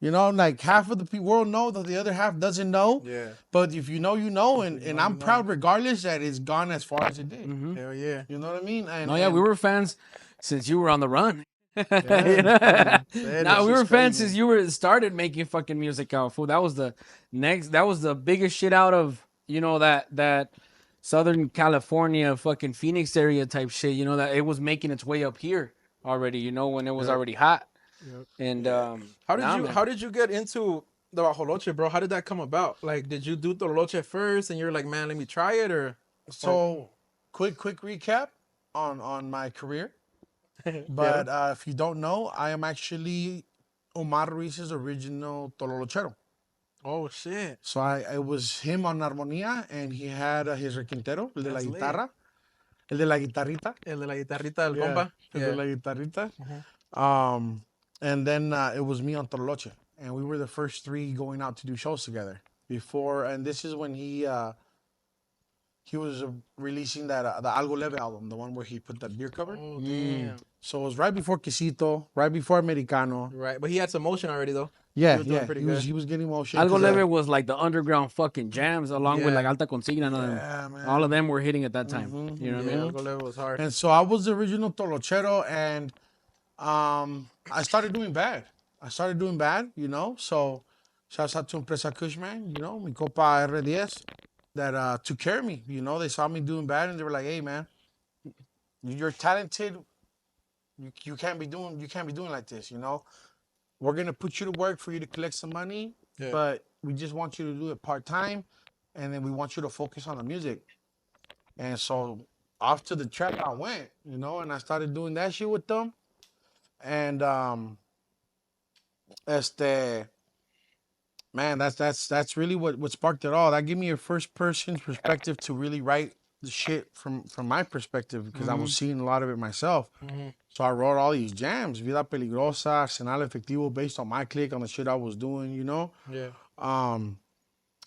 You know, like half of the world know, that the other half doesn't know. Yeah. But if you know, you know, and I'm proud regardless that it's gone as far as it did. Hell yeah. You know what I mean? And, No, yeah, we were fans since you were on the run. That Nah, is we were just fans crazy. since you started making fucking music out, fool. That was the biggest shit out of, you know, that Southern California fucking Phoenix area type shit, you know, that it was making its way up here already, you know, when it was already hot. And How did you get into the Bajoloche, bro? How did that come about? Like, did you do Tololoche first and you're like, man, let me try it, or? So, quick recap on my career. But if you don't know, I am actually Omar Ruiz's original Tololochero. Oh shit. So it was him on armonía, and he had his requintero, el de la That's lit. guitarra, el de la guitarrita, El de la guitarrita del Yeah, compa. el de la guitarrita. And then it was me on Tololoche, and we were the first 3 going out to do shows together. And this is when he he was releasing that the Algo Leve album, the one where he put that beer cover. Oh, damn. So it was right before Quesito, right before Americano. Right, but he had some motion already though. Yeah, He was doing pretty good. he was getting motion. Algo 'cause, Leve was like the underground fucking jams along with Yeah. like Alta Consigna and all them. Yeah, man. All of them were hitting at that time. You know what I Yeah, mean? Algo Leve was hard. And so I was the original Tolochero, and I started doing bad. You know. So shouts out to Empresa Cushman, you know, mi copa R10 that took care of me. You know, they saw me doing bad, and they were like, "Hey, man, you're talented. You can't be doing like this. You know, we're gonna put you to work for you to collect some money, Yeah. but we just want you to do it part time, and then we want you to focus on the music." And so off to the track I went, you know, and I started doing that shit with them. And este man, that's really what sparked it all. That gave me a first person perspective to really write the shit from my perspective, because I was seeing a lot of it myself. So I wrote all these jams, Vida Peligrosa, Arsenal Efectivo, based on my clique, on the shit I was doing, you know. Yeah.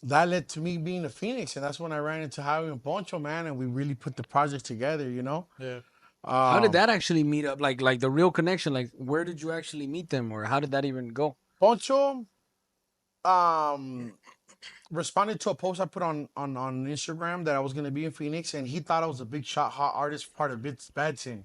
That led to me being a Phoenix, and that's when I ran into Javi and Poncho, man, and we really put the project together, you know. Yeah. How did that actually meet up? Like the real connection? Like where did you actually meet them, or how did that even go? Poncho responded to a post I put on Instagram that I was gonna be in Phoenix, and he thought I was a big shot hot artist, part of Bad Sin.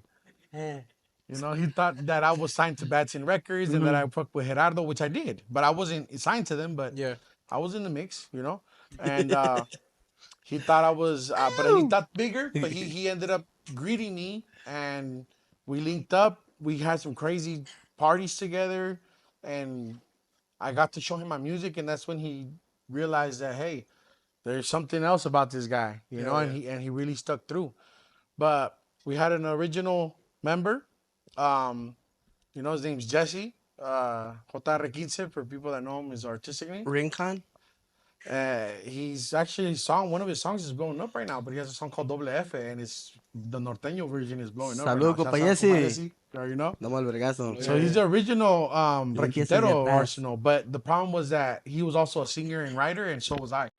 You know, he thought that I was signed to Bad Sin Records and that I fucked with Gerardo, which I did, but I wasn't signed to them. But Yeah. I was in the mix, you know, and he thought I was, but he thought bigger. But he ended up greeting me, and we linked up. We had some crazy parties together, and I got to show him my music, and that's when he realized that, hey, there's something else about this guy, you know, and he really stuck through. But we had an original member, you know, his name's Jesse, JR15 for people that know him, his artistic name. Rincon? He's actually one of his songs is blowing up right now, but he has a song called Doble F, and it's the norteño version is blowing up. Saludos, right now. compa Shouts out to my Jesse. Jesse, you know. Damos el vergazo. So he's the original empieza de Requintero atrás. Arsenal, but the problem was that he was also a singer and writer, and so was I.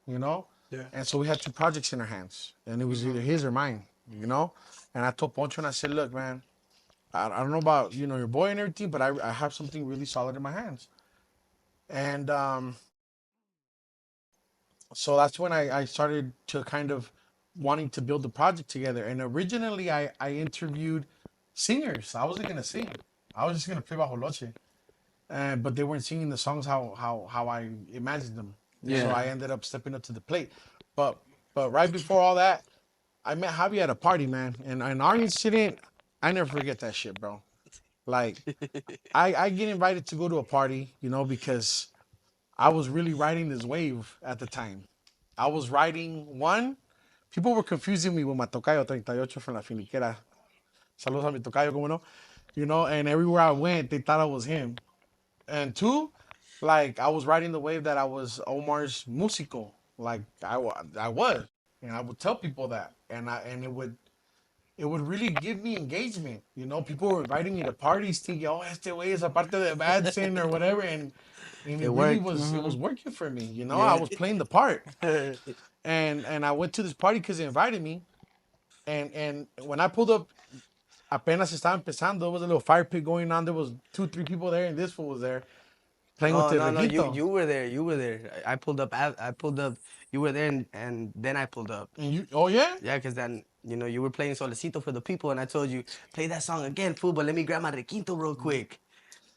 You know? Yeah. And so we had two projects in our hands, and it was either his or mine, you know? And I told Poncho, and I said, look, man, I don't know about, you know, your boy and everything, but I have something really solid in my hands. And so that's when I started to kind of wanting to build the project together. And originally I interviewed singers. I wasn't gonna sing. I was just gonna play bajo loche. But they weren't singing the songs how I imagined them. Yeah. So I ended up stepping up to the plate. But right before all that, I met Javi at a party, man. And our incident, I never forget that shit, bro. Like I get invited to go to a party, you know, because I was really riding this wave at the time. I was riding one. People were confusing me with my tocayo 38 from La Finiquera. Saludos a mi tocayo, como no. You know, and everywhere I went, they thought I was him. And two, like I was riding the wave that I was Omar's músico. Like I was. And I would tell people that. And it would really give me engagement. You know, people were inviting me to parties thinking, oh, este güey es aparte de Bad Sin or whatever. And it really was, it was working for me. You know, I was playing the part. And I went to this party because they invited me. And when I pulled up, apenas estaba empezando, there was a little fire pit going on. There was 2-3 people there, and this fool was there playing with the requinto. You were there. You were there. I pulled up. You were there, and then I pulled up. And you, oh yeah? Yeah, because then, you know, you were playing Solecito for the people, and I told you, play that song again, fool, but let me grab my requinto real quick.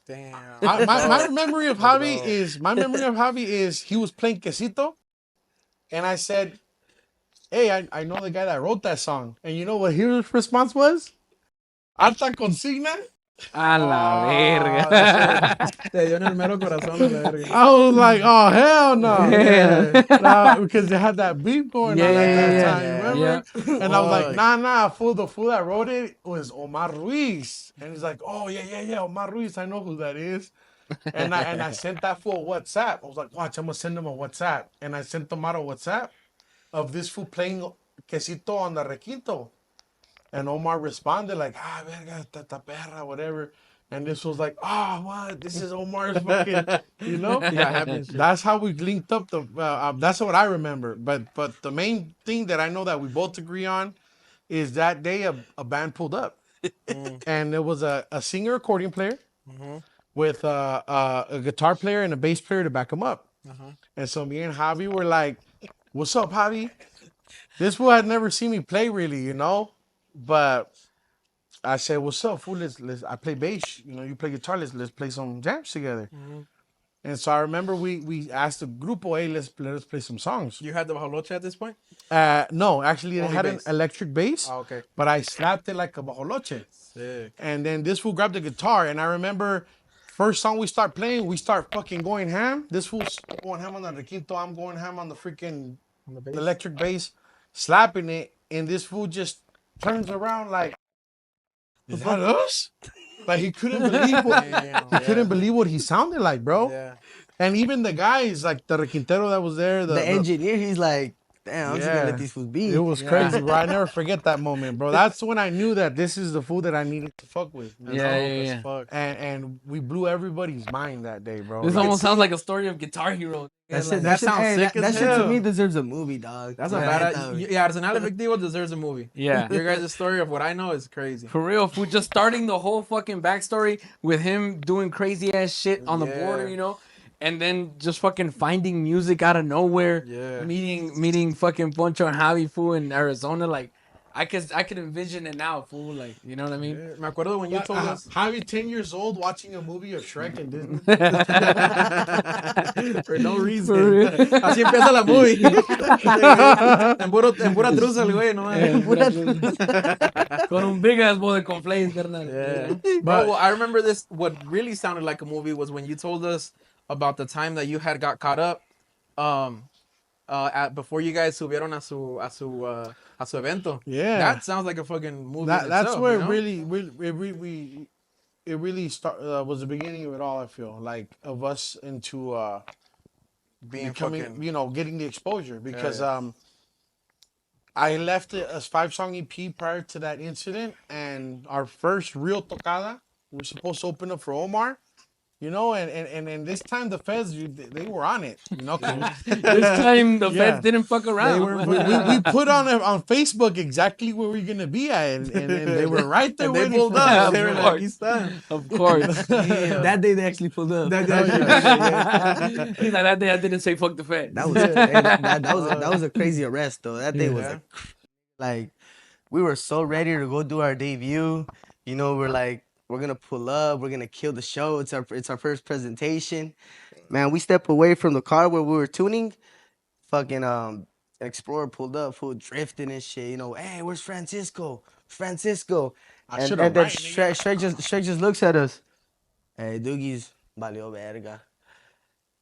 Damn. My memory of Javi is he was playing Quesito, and I said, hey, I know the guy that wrote that song. And you know what his response was? Alta Consigna? A la verga. Te dio en el mero corazón a la verga. I was like, oh, hell no. Yeah. Nah, because they had that beef going on at that time, Yeah. remember? And I was like, nah, the fool that wrote it was Omar Ruiz. And he's like, oh, yeah, Omar Ruiz, I know who that is. And I sent that fool a WhatsApp. I was like, watch, I'm going to send him a WhatsApp. And I sent them out a WhatsApp of this fool playing Quesito on the requinto. And Omar responded like, verga, tata perra, whatever. And this was like, oh, what? This is Omar's fucking, you know? Yeah, happens. That's how we linked up. That's what I remember. But the main thing that I know that we both agree on is that day a band pulled up. And there was a singer accordion player with a guitar player and a bass player to back him up. And so me and Javi were like, what's up, Javi? This fool had never seen me play really, you know? But I said, what's up, fool? Let's I play bass, you know, you play guitar, let's play some jams together. And so I remember we asked the grupo, hey, let us play some songs. You had the bajoloche at this point? No, actually, it Only had bass. an electric bass. Oh, okay. But I slapped it like a bajoloche. Sick. And then this fool grabbed the guitar, and I remember first song we start playing, we start fucking going ham. This fool's going ham on the requinto, I'm going ham on the freaking electric bass, slapping it, and this fool just turns around like, is that us? Like he couldn't believe couldn't believe what he sounded like, bro. Yeah. And even the guys, like the requintero that was there, The engineer, he's like, damn, I'm just gonna let these fools be. It was crazy, bro. I never forget that moment, bro. That's when I knew that this is the food that I needed to fuck with. You know? Yeah. Fuck. And we blew everybody's mind that day, bro. This Like, almost sounds like a story of Guitar Hero. That Yeah, shit, that sounds sick that as shit to hell. me deserves a movie, dog. That's a Yeah, bad. Yeah, Arsenal Efectivo deserves a movie. Yeah. Your guys' story of what I know is crazy. For real, fool. Just starting the whole fucking backstory with him doing crazy ass shit on the Yeah. border, you know, and then just fucking finding music out of nowhere. Yeah. Meeting fucking Poncho and Javi, fool, in Arizona. Like, I could envision it now, fool. Like, you know what I mean? Yeah. Me acuerdo when you told us. Javi, 10 years old, watching a movie of Shrek and Disney. For no For reason. real. Así empieza la movie. en pura truza el güey, no Con un big ass bowl de conflays, carnal. Yeah. But well, I remember this. What really sounded like a movie was when you told us about the time that you had got caught up, before you guys subieron a su evento. Yeah. That sounds like a fucking movie. That's itself, where you know? it really was the beginning of it all. I feel like of us into Being becoming, fucking. you know, getting the exposure because yeah. I left a 5-song EP prior to that incident, and our first real tocada, we were supposed to open up for Omar, you know, and this time the feds, they were on it, you know. This time the Yeah. feds didn't fuck around. we put on Facebook exactly where we're gonna be at, and they were right there. And they waiting pulled for up. us. They were Of like, course. "He's done." Of course. That day they actually pulled up. He's like, that day I didn't say fuck the feds. That was that was a crazy arrest though. That day was Yeah. like we were so ready to go do our debut. You know, we're like, we're gonna pull up, we're gonna kill the show. It's our first presentation. Man, we step away from the car where we were tuning. Fucking Explorer pulled up, full drifting and shit. You know, hey, where's Francisco? Francisco. And should've then right, Shrek just looks at us. Hey, Doogie's valió verga.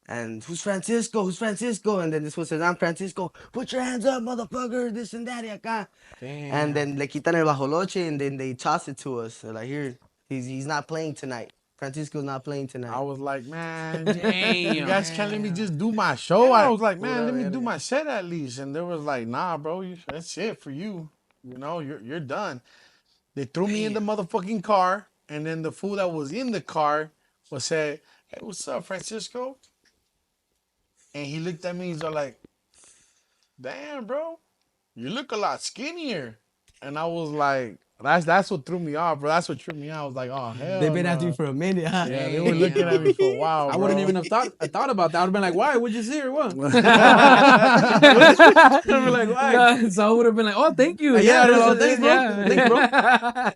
And who's Francisco? Who's Francisco? And then this one says, I'm Francisco. Put your hands up, motherfucker. This and that, y acá. Damn. And then le quitan el bajoloche and then they toss it to us. They're like, here, he's not playing tonight. Francisco's not playing tonight. I was like, man, Damn. you guys can't let me just do my show. I was like, man, Pura let me do verga. my set at least. And they was like, nah, bro, that's it for you. You know, you're done. They threw me in the motherfucking car, and then the fool that was in the car was said, hey, what's up, Francisco? And he looked at me, he's all like, damn, bro, you look a lot skinnier. And I was like, that's what threw me off, bro. That's what tripped me out. I was like, oh, hell They've been no. after you for a minute, huh? Yeah, they were looking at me for a while, I wouldn't bro. even have thought about that. I would have been like, "Why? Would you see or what?" I'd be like, "Why?" Yeah, so I would have been like, oh, thank you. Yeah, that's no, what- thanks, bro. yeah. Thanks, bro.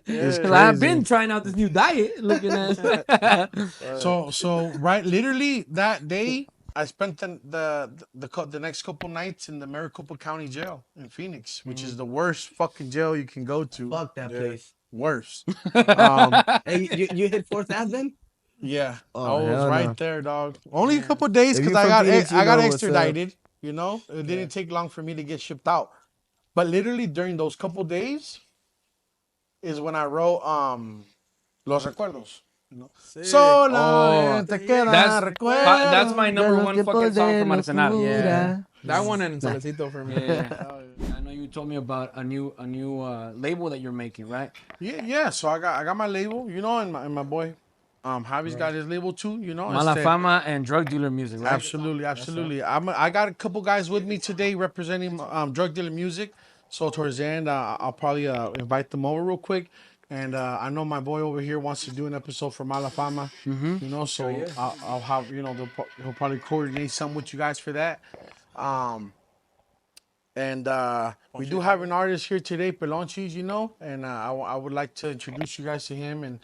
It's Well, I've crazy. been trying out this new diet, looking at. So right, literally that day, I spent the next couple nights in the Maricopa County Jail in Phoenix, which is the worst fucking jail you can go to. Fuck that place. Worst. Hey, you hit 4th Ave then? Yeah, Oh, I was hell right no. there, dog. Only a couple days If because you I from got Phoenix, you I got know what's extradited. You know, it didn't take long for me to get shipped out. But literally during those couple days is when I wrote Los Recuerdos. You know? Solo Oh, te quedan that's recuerdos. my number de los one tiempos fucking song de from Arsenal. locura. Yeah. That one and Solecito for me. Yeah. I know you told me about a new label that you're making, right? Yeah. So I got my label, you know, and my boy Javi's got his label too, you know. Mala Fama and drug dealer music, right? Absolutely. I got a couple guys with me today representing drug dealer music. So towards the end, I'll probably invite them over real quick. And I know my boy over here wants to do an episode for Mala Fama, you know. So I'll have, you know, he'll probably coordinate something with you guys for that. And we do have an artist here today, Pelonchis, you know, and I would like to introduce you guys to him and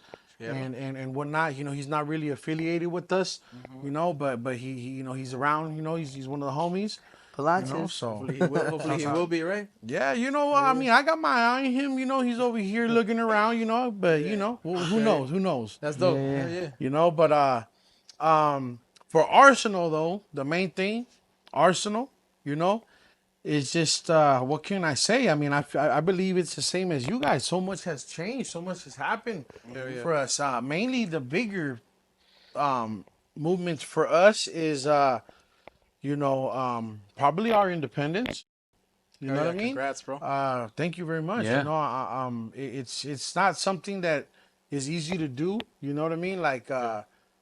whatnot. You know, he's not really affiliated with us, you know, but he you know, he's around, you know, he's one of the homies. You know, so Hopefully he will be, right? yeah, you know, I mean, I got my eye on him, you know, he's over here looking around, you know, but you know, who knows? That's dope. Yeah. You know, but for Arsenal though, the main thing, Arsenal, you know, is just what can I say? I mean, I believe it's the same as you guys. So much has changed, so much has happened for us. Mainly the bigger movements for us is you know, probably our independence. You know what I mean? Congrats, bro. Thank you very much. Yeah. You know, it's not something that is easy to do. You know what I mean? Like,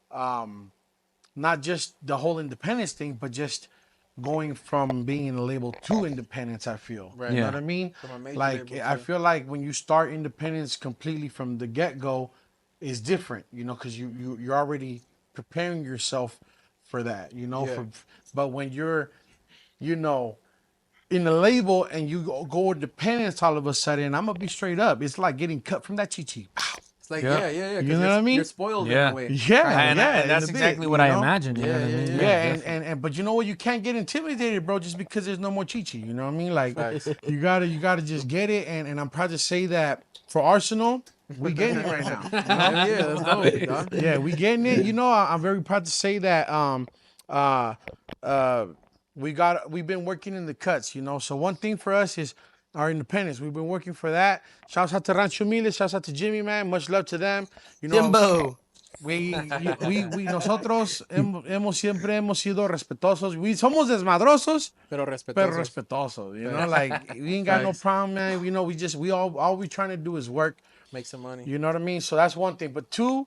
not just the whole independence thing, but just going from being a label to independence. I feel. Right. You know Yeah. what I mean? From a major Like, label I to- feel like when you start independence completely from the get go, is different. You know, because you're already preparing yourself for that. You know, Yeah. but when you're, you know, in a label and you go independence all of a sudden, I'm gonna be straight up. It's like getting cut from that chichi. It's like, Yeah. yeah. 'Cause You know what I mean? You're spoiled Yeah. in a way. Yeah, And in that's a bit, exactly you what I know? imagined. You know what I mean? Yeah, and but you know what? You can't get intimidated, bro, just because there's no more chichi. You know what I mean? Like you gotta just get it. And I'm proud to say that for Arsenal, we getting it right now. You know? Yeah, that's dope, dog. Yeah, we getting it. You know, I'm very proud to say that we've been working in the cuts, you know. So one thing for us is our independence. We've been working for that. Shouts out to Rancho Miles, shouts out to Jimmy, man. Much love to them. You know, Timbo. nosotros siempre hemos sido respetuosos. Somos desmadrosos, Pero pero respetuoso. respetuosos. You know, like we ain't got no problem, man. You know, we all we trying to do is work. Make some money. You know what I mean? So that's one thing. But two,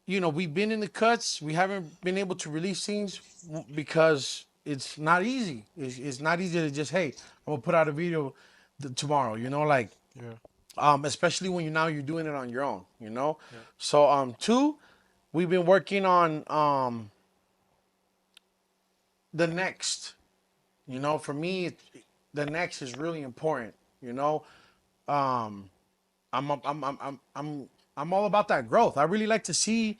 you know, we've been in the cuts. We haven't been able to release things because it's not easy. It's not easy to just, hey, I'm gonna put out a video tomorrow. You know, like, especially when you're doing it on your own. You know, so two, we've been working on the next. You know, for me, the next is really important. You know, I'm all about that growth. I really like to see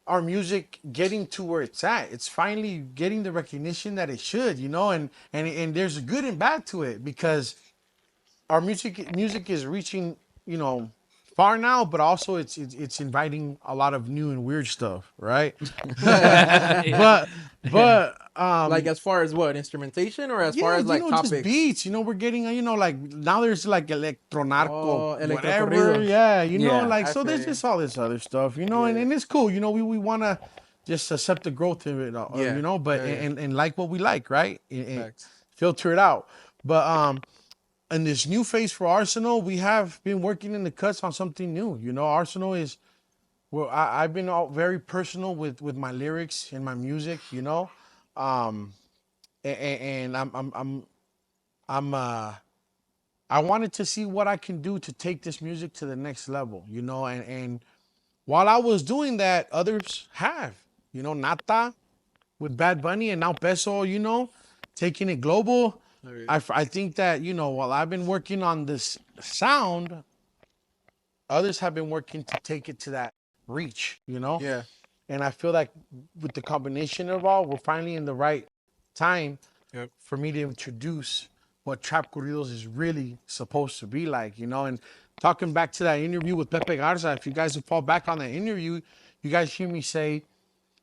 our music getting to where it's at. It's finally getting the recognition that it should, you know, and there's a good and bad to it because our music is reaching, you know, far now, but also it's inviting a lot of new and weird stuff, right? but Like as far as what, instrumentation or as far yeah, as like you know, topics? just beats. You know, we're getting, you know, like now there's like electronarco, Oh, whatever. electrocorridos. Yeah, you know, Yeah, like I so. There's feel you. just all this other stuff, you know, and it's cool. You know, we want to just accept the growth of it, Yeah, you know, but yeah, yeah. and like what we like, right? And Facts. filter it out. But in this new phase for Arsenal, we have been working in the cuts on something new. You know, Arsenal is. Well, I've been very personal with my lyrics and my music, you know, and I wanted to see what I can do to take this music to the next level, you know, and while I was doing that, others have, you know, Nata with Bad Bunny and now Peso, you know, taking it global. I think that, you know, while I've been working on this sound, others have been working to take it to that reach, you know? Yeah. And I feel like with the combination of all, we're finally in the right time for me to introduce what Trap Corridos is really supposed to be like, you know? And talking back to that interview with Pepe Garza, if you guys would fall back on that interview, you guys hear me say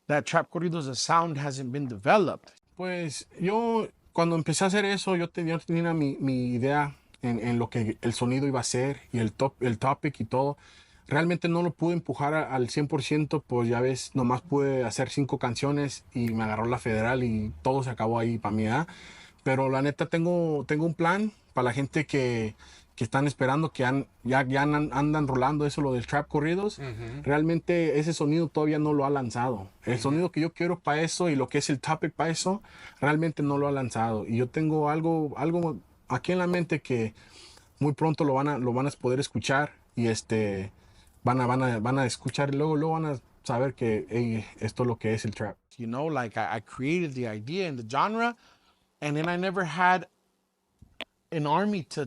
that Trap Corridos, the sound hasn't been developed. Pues yo, cuando empecé a hacer eso, yo tenía mi idea en lo que el sonido iba a ser y el topic y todo. Realmente no lo pude empujar al 100%, pues ya ves, nomás pude hacer 5 canciones y me agarró la federal y todo se acabó ahí para mí, ¿eh? Pero la neta tengo un plan para la gente que que están esperando, que andan rolando eso, lo del trap corridos, realmente ese sonido todavía no lo ha lanzado. El sonido que yo quiero para eso y lo que es el topic para eso, realmente no lo ha lanzado. Y yo tengo algo aquí en la mente que muy pronto lo van a poder escuchar y van a escuchar y luego van a saber que hey, esto es lo que es el trap. You know, like I created the idea and the genre, and then I never had an army to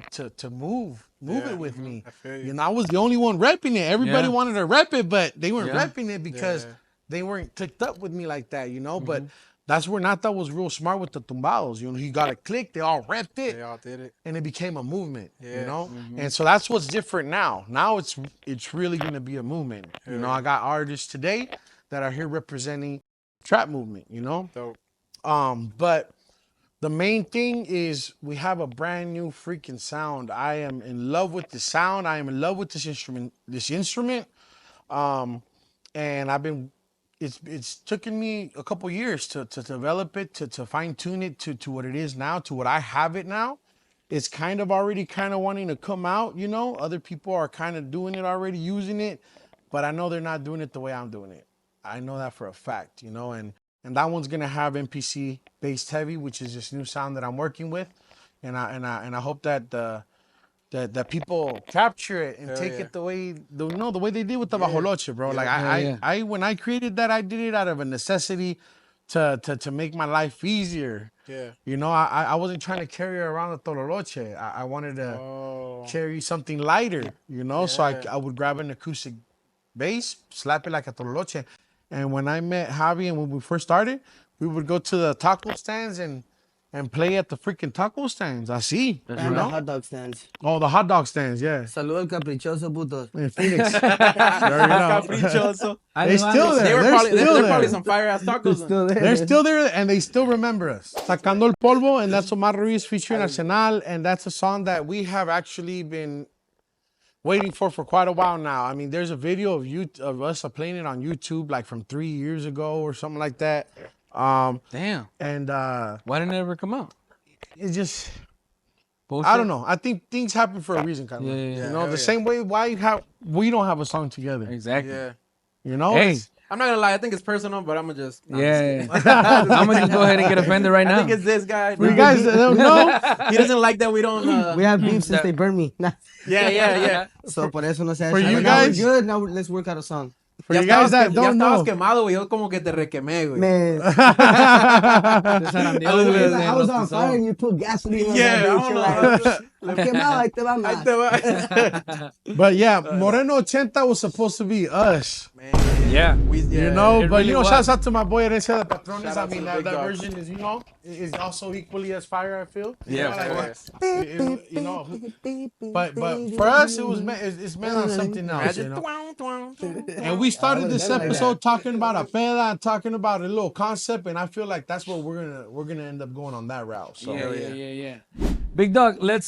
move it with me. You know, I was the only one repping it. Everybody wanted to rep it, but they weren't repping it because they weren't clicked up with me like that, you know. But that's where Nata was real smart with the tumbados. You know, he got it clicked, they all repped it. They all did it. And it became a movement, you Yeah. know? And so that's what's different now. Now it's really gonna be a movement. You know, I got artists today that are here representing trap movement, you know? Dope. But the main thing is we have a brand new freaking sound. I am in love with the sound. I am in love with this instrument. And it's taken me a couple years to develop it, to fine tune it to what it is now, to what I have it now. It's kind of already wanting to come out, you know? Other people are kind of doing it already, using it, but I know they're not doing it the way I'm doing it. I know that for a fact, you know? And that one's gonna have MPC based heavy, which is this new sound that I'm working with. And I hope that that people capture it and take it the way they did with the Bajoloche, bro. Like I when I created that, I did it out of a necessity to make my life easier. Yeah. You know, I wasn't trying to carry around a tololoche. I wanted to carry something lighter, you know? So I would grab an acoustic bass, slap it like a tololoche. And when I met Javi and when we first started, we would go to the taco stands and play at the freaking taco stands. Así, you And the know? hot dog stands. Oh, the hot dog stands, yeah. Saludo al caprichoso, putos. In Phoenix. You already know. Caprichoso. They still there. They were They're probably, still they're there. probably some fire ass tacos. They're still there and they still remember us. Sacando el polvo, and that's Omar Ruiz featuring Arsenal, and that's a song that we have actually been waiting for quite a while now. I mean, there's a video of us playing it on YouTube like from 3 years ago or something like that. Damn. And Why didn't it ever come out? it just, Bullshit? I don't know. I think things happen for a reason, kind of. Yeah. You know, the same way we don't have a song together. Exactly. Yeah. You know? Hey. I'm not gonna lie, I think it's personal, but I'm gonna just. Yeah. I'm gonna just go ahead and get offended right I now. think it's this guy. For you guys that don't know, He doesn't like that we don't. We have beef since they burned me. Yeah. So por eso no se ha For hecho. you Now we're guys- good. Now let's work out a song. for you guys that ya don't estabas know, quemado, güey. Yo como que te requemé, güey. Man, I was on fire and you put gasoline on Yeah, that I bitch. don't You're like, quemado, ahí te va Ahí más. te va. but yeah, Moreno 80 was supposed to be us. Yeah. You know, it but really you know, was. shouts out to my boy Herencia de Patrones. Shout I out to mean, the that big dog. version is, you know, is also equally as fire, I feel. You Yeah, know, of like, course. you know, but for us, it was it's meant on something else, you know. And we started this episode talking about a peda and talking about a little concept, and I feel like that's what we're gonna end up going on that route. So Yeah. Big Dog, let's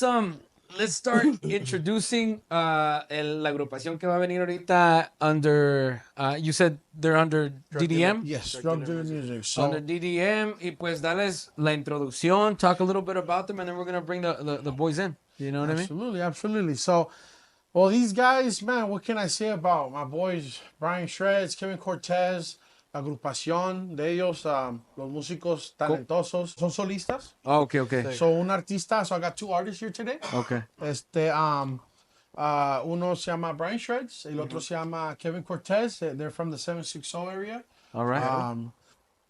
start introducing la agrupación que va a venir ahorita under you said they're under DDM. yes, drug dealer music. So Under DDM, y pues darles la introducción, talk a little bit about them, and then we're gonna bring the boys in. You know what I mean? absolutely. So, well, these guys, man, what can I say about my boys? Brian Shreds, Kevin Cortez, la agrupación de ellos, los músicos talentosos, son solistas. Oh, okay. So, un artista. So, I got two artists here today. Okay. Uno se llama Brian Shreds, el otro se llama Kevin Cortez. They're from the 760 area. All right.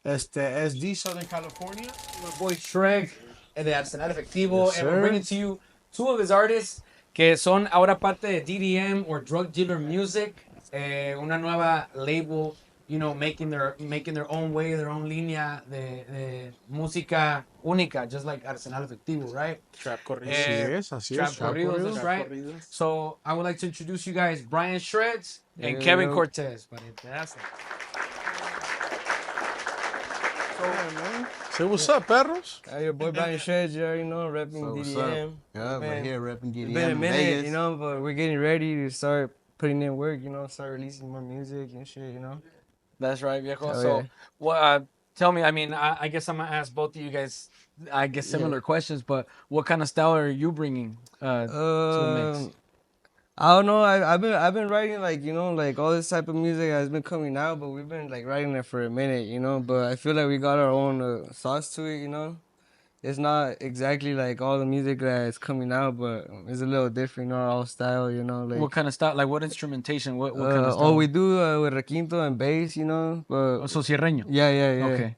SD, Southern California. My boy Shrek, de Arsenal Efectivo, Yes, and we're sir. bringing to you two of his artists que son ahora parte de DDM or Drug Dealer Music, una nueva label, you know, making their own way, their own línea de música única, just like Arsenal Efectivo, right? Trap corrido. Así Trap es, trap corridos, corridos. that's right. corridos. So I would like to introduce you guys Brian Shreds and Yeah. Kevin Cortez. That's it. Say what's up, perros? Your boy Brian Shreds, you already know, repping what's DDM. Yeah, Man, we're here repping DDM It's been a in minute, Vegas. you know, but we're getting ready to start putting in work, you know, start releasing more music and shit, you know. That's right, viejo. Oh, So, yeah. well, tell me. I mean, I guess I'm gonna ask both of you guys. I guess similar questions, but what kind of style are you bringing to the mix? I don't know. I've been writing like like all this type of music has been coming out, but we've been like writing it for a minute. But I feel like we got our own sauce to it. It's not exactly like all the music that is coming out, but it's a little different, our own style. Like What kind of style? Like what instrumentation? What kind of style? all we do with requinto and bass. But So sierreño. yeah. Okay.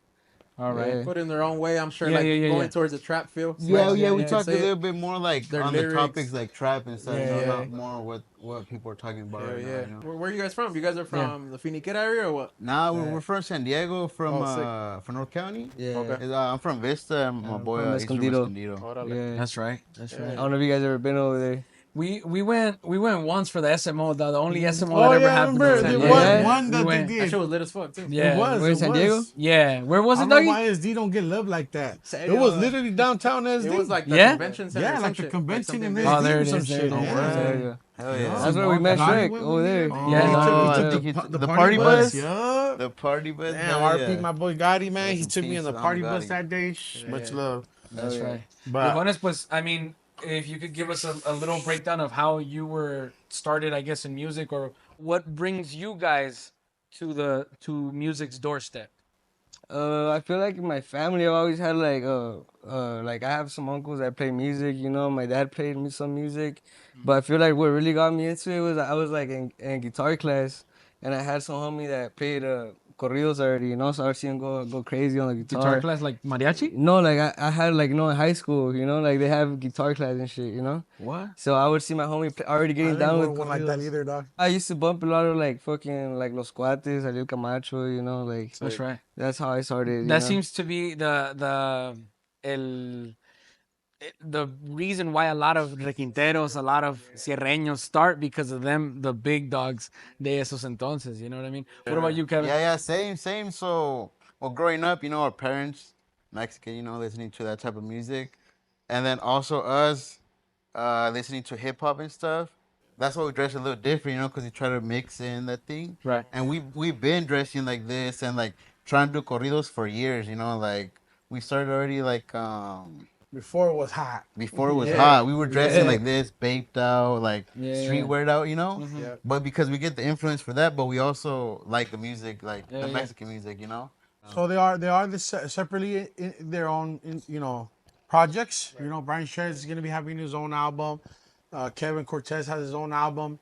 All right. Yeah. Put in their own way, I'm sure, Yeah, like yeah, going yeah. towards the trap feel. Yeah, you we could talk a say it. little bit more like Their on lyrics. the topics like trap and stuff. Yeah, Not more what people are talking about right Yeah. now. Where are you guys from? You guys are from the Finiquera area or what? Nah, we're from San Diego, from Oh, from North County. Yeah. Okay. I'm from Vista, and my boy from he's from Escondido. Escondido. Yeah. That's right. That's I right. don't know if you guys ever been over there. We went once for the SMO, the only SMO Oh that ever yeah, I happened. remember in San there Diego. was one that We they went. That did. shit was lit as fuck too. Yeah. It was. Where, It San was. Diego? Yeah. Where was I it, don't know Dougie? why SD don't get love like that. It Serio? was literally downtown SD. It was like the Yeah? convention center. or yeah, some like the shit, convention something in big. SD Oh, there or it some is, there shit. it is. Yeah. Yeah. Hell yeah. That's where we met Gotti Shrek went over with there. me. Yeah, he no, took he the, took the the party party bus. bus? Yup. The party bus. Damn, hell RP yeah. my boy Gotti, man. Rest He in took me peace in the to party Gotti. bus that day. Much love. That's yeah. right. But Johannes, pues, I mean, if you could give us a little breakdown of how you were started, I guess, in music, or what brings you guys to music's doorstep. I feel like in my family, I've always had like I have some uncles that play music. My dad played me some music, but I feel like what really got me into it was I was like in guitar class, and I had some homie that played corridos already. So I would see him go crazy on the Guitar class like mariachi? No, like I had like in high school. Like they have guitar class and shit. What? So I would see my homie already I getting didn't down go with to one like that corridos. either, dog. I used to bump a lot of like fucking like Los Cuates, Ariel Camacho, like That's right. that's how I started. That seems to be the reason why a lot of requinteros, a lot of sierreños start because of them, the big dogs de esos entonces. You know what I mean? What about you, Kevin? Yeah, same. So, well, growing up, our parents, Mexican, listening to that type of music. And then also us, listening to hip hop and stuff. That's why we dress a little different, because we try to mix in that thing. Right. And we've been dressing like this and like trying to do corridos for years, like we started already like Before it was hot. before it was hot. We were dressing like this, baked out, like streetwear out, Yeah. But because we get the influence for that, but we also like the music, like the Mexican music, So they are separately in their own projects. Brian Shrek is gonna be having his own album. Kevin Cortez has his own album.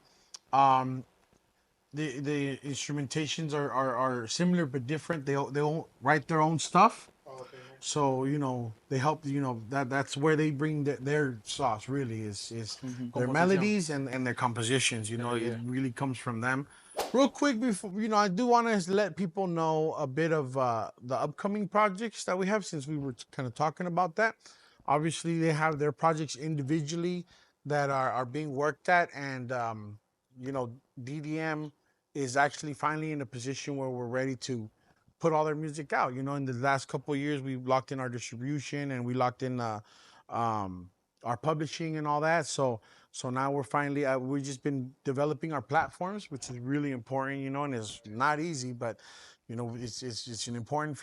The instrumentations are similar but different. They don't write their own stuff. So they help. That's where they bring their sauce. Really is their melodies and their compositions. It really comes from them. Real quick before I do want to let people know a bit of the upcoming projects that we have, since we were kind of talking about that. Obviously, they have their projects individually that are being worked at, and DDM is actually finally in a position where we're ready to put all their music out. In the last couple of years, we've locked in our distribution and we locked in our publishing and all that. So now we're finally we've just been developing our platforms, which is really important, and it's not easy, but it's an important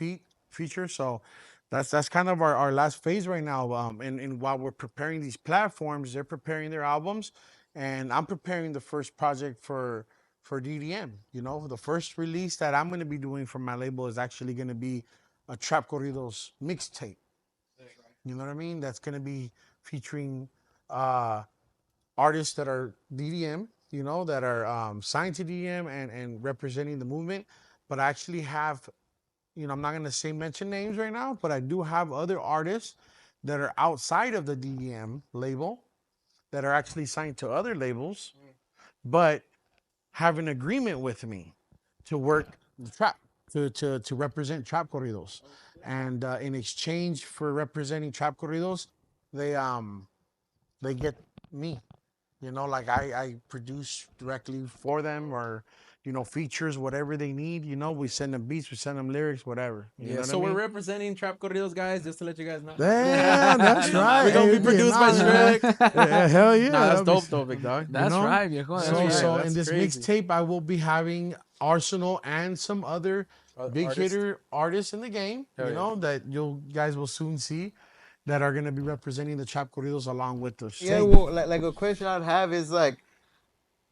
feature. So that's kind of our last phase right now. And while we're preparing these platforms, they're preparing their albums, and I'm preparing the first project for DDM. The first release that I'm going to be doing from my label is actually going to be a Trap Corridos mixtape. You know what I mean? That's going to be featuring artists that are DDM, that are signed to DDM and representing the movement. But I actually have, I'm not going to mention names right now, but I do have other artists that are outside of the DDM label that are actually signed to other labels, but have an agreement with me to work the trap, to represent trap corridos. And in exchange for representing trap corridos, they get me. Like I produce directly for them, or features, whatever they need. We send them beats, we send them lyrics, whatever. You know what So I mean? we're representing Trap Corridos, guys, just to let you guys know. Yeah, that's right. We're gonna be Hey, produced by nah, Shrek. yeah, hell yeah. Nah, that's that'd be dope, though, big dog. That's right, viejo. That's So, right. so That's in this crazy. mixtape, I will be having Arsenal and some other big artists. hitter artists in the game, that you guys will soon see that are going to be representing the Trap Corridos along with us. Yeah, well, like a question I'd have is like,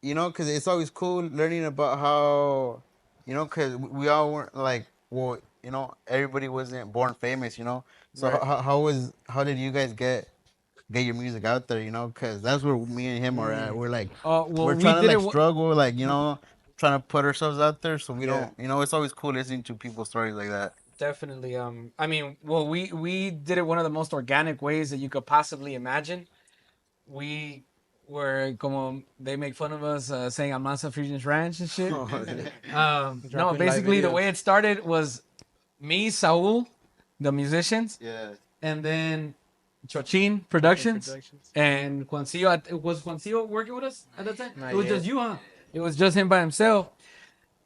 because it's always cool learning about how, because we all weren't like, well, everybody wasn't born famous, So how did you guys get your music out there, because that's where me and him are at. We're like, Well, we're we trying to did like it. struggle, like, trying to put ourselves out there so we don't, it's always cool listening to people's stories like that. Definitely. I mean, well, we did it one of the most organic ways that you could possibly imagine. We were como they make fun of us saying Almanza Fusion's Ranch and shit. No, Dropping basically live the way videos. it started was me, Saul, the musicians, Yeah. and then Chochin Productions, and Juancillo. Was Juancillo working with us at that time? Not It was yet. just you, huh? It was just him by himself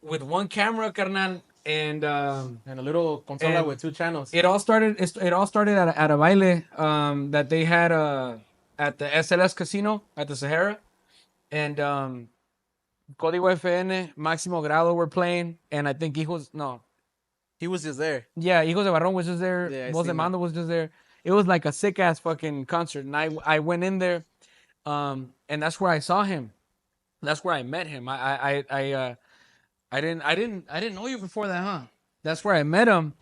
with one camera, carnal, and And a little consola And with 2 channels. it all started. It all started at a baile that they had at the SLS Casino at the Sahara, and Código FN, Máximo Grado were playing, and I think Hijos He was just there. Hijos de Barrón was just there. Yeah, I Voz de seen Mando was just there. It was like a sick ass fucking concert, and I went in there, and that's where I saw him. That's where I met him. I didn't know you before that, huh? That's where I met him.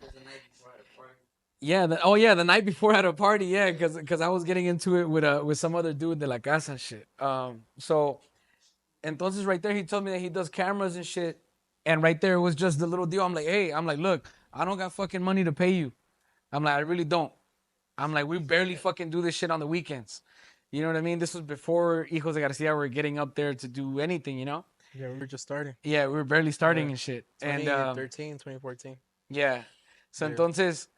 Yeah. The night before at a party. Yeah, because I was getting into it with some other dude de la casa and shit. So, entonces right there he told me that he does cameras and shit, and right there it was just the little deal. I'm like, look, I don't got fucking money to pay you. I'm like, I really don't. I'm like, we barely fucking do this shit on the weekends. You know what I mean? This was before Hijos de Garcia were getting up there to do anything, Yeah, we were just starting. Yeah, we were barely starting and shit. And 2013, 2014. yeah. So Yeah. entonces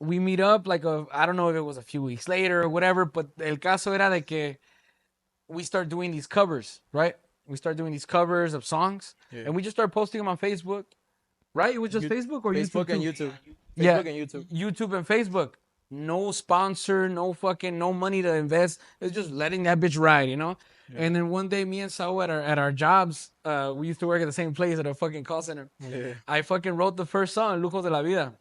we meet up like I don't know if it was a few weeks later or whatever, but el caso era de que we start doing these covers, right? We start doing these covers of songs, and we just start posting them on Facebook, right? It was just Facebook or Facebook YouTube and too? YouTube. Yeah, Facebook and YouTube. YouTube and Facebook. No sponsor, no money to invest. It's just letting that bitch ride, Yeah. And then one day, me and Saul at our jobs, we used to work at the same place at a fucking call center. Yeah. I fucking wrote the first song, Lujos de la Vida.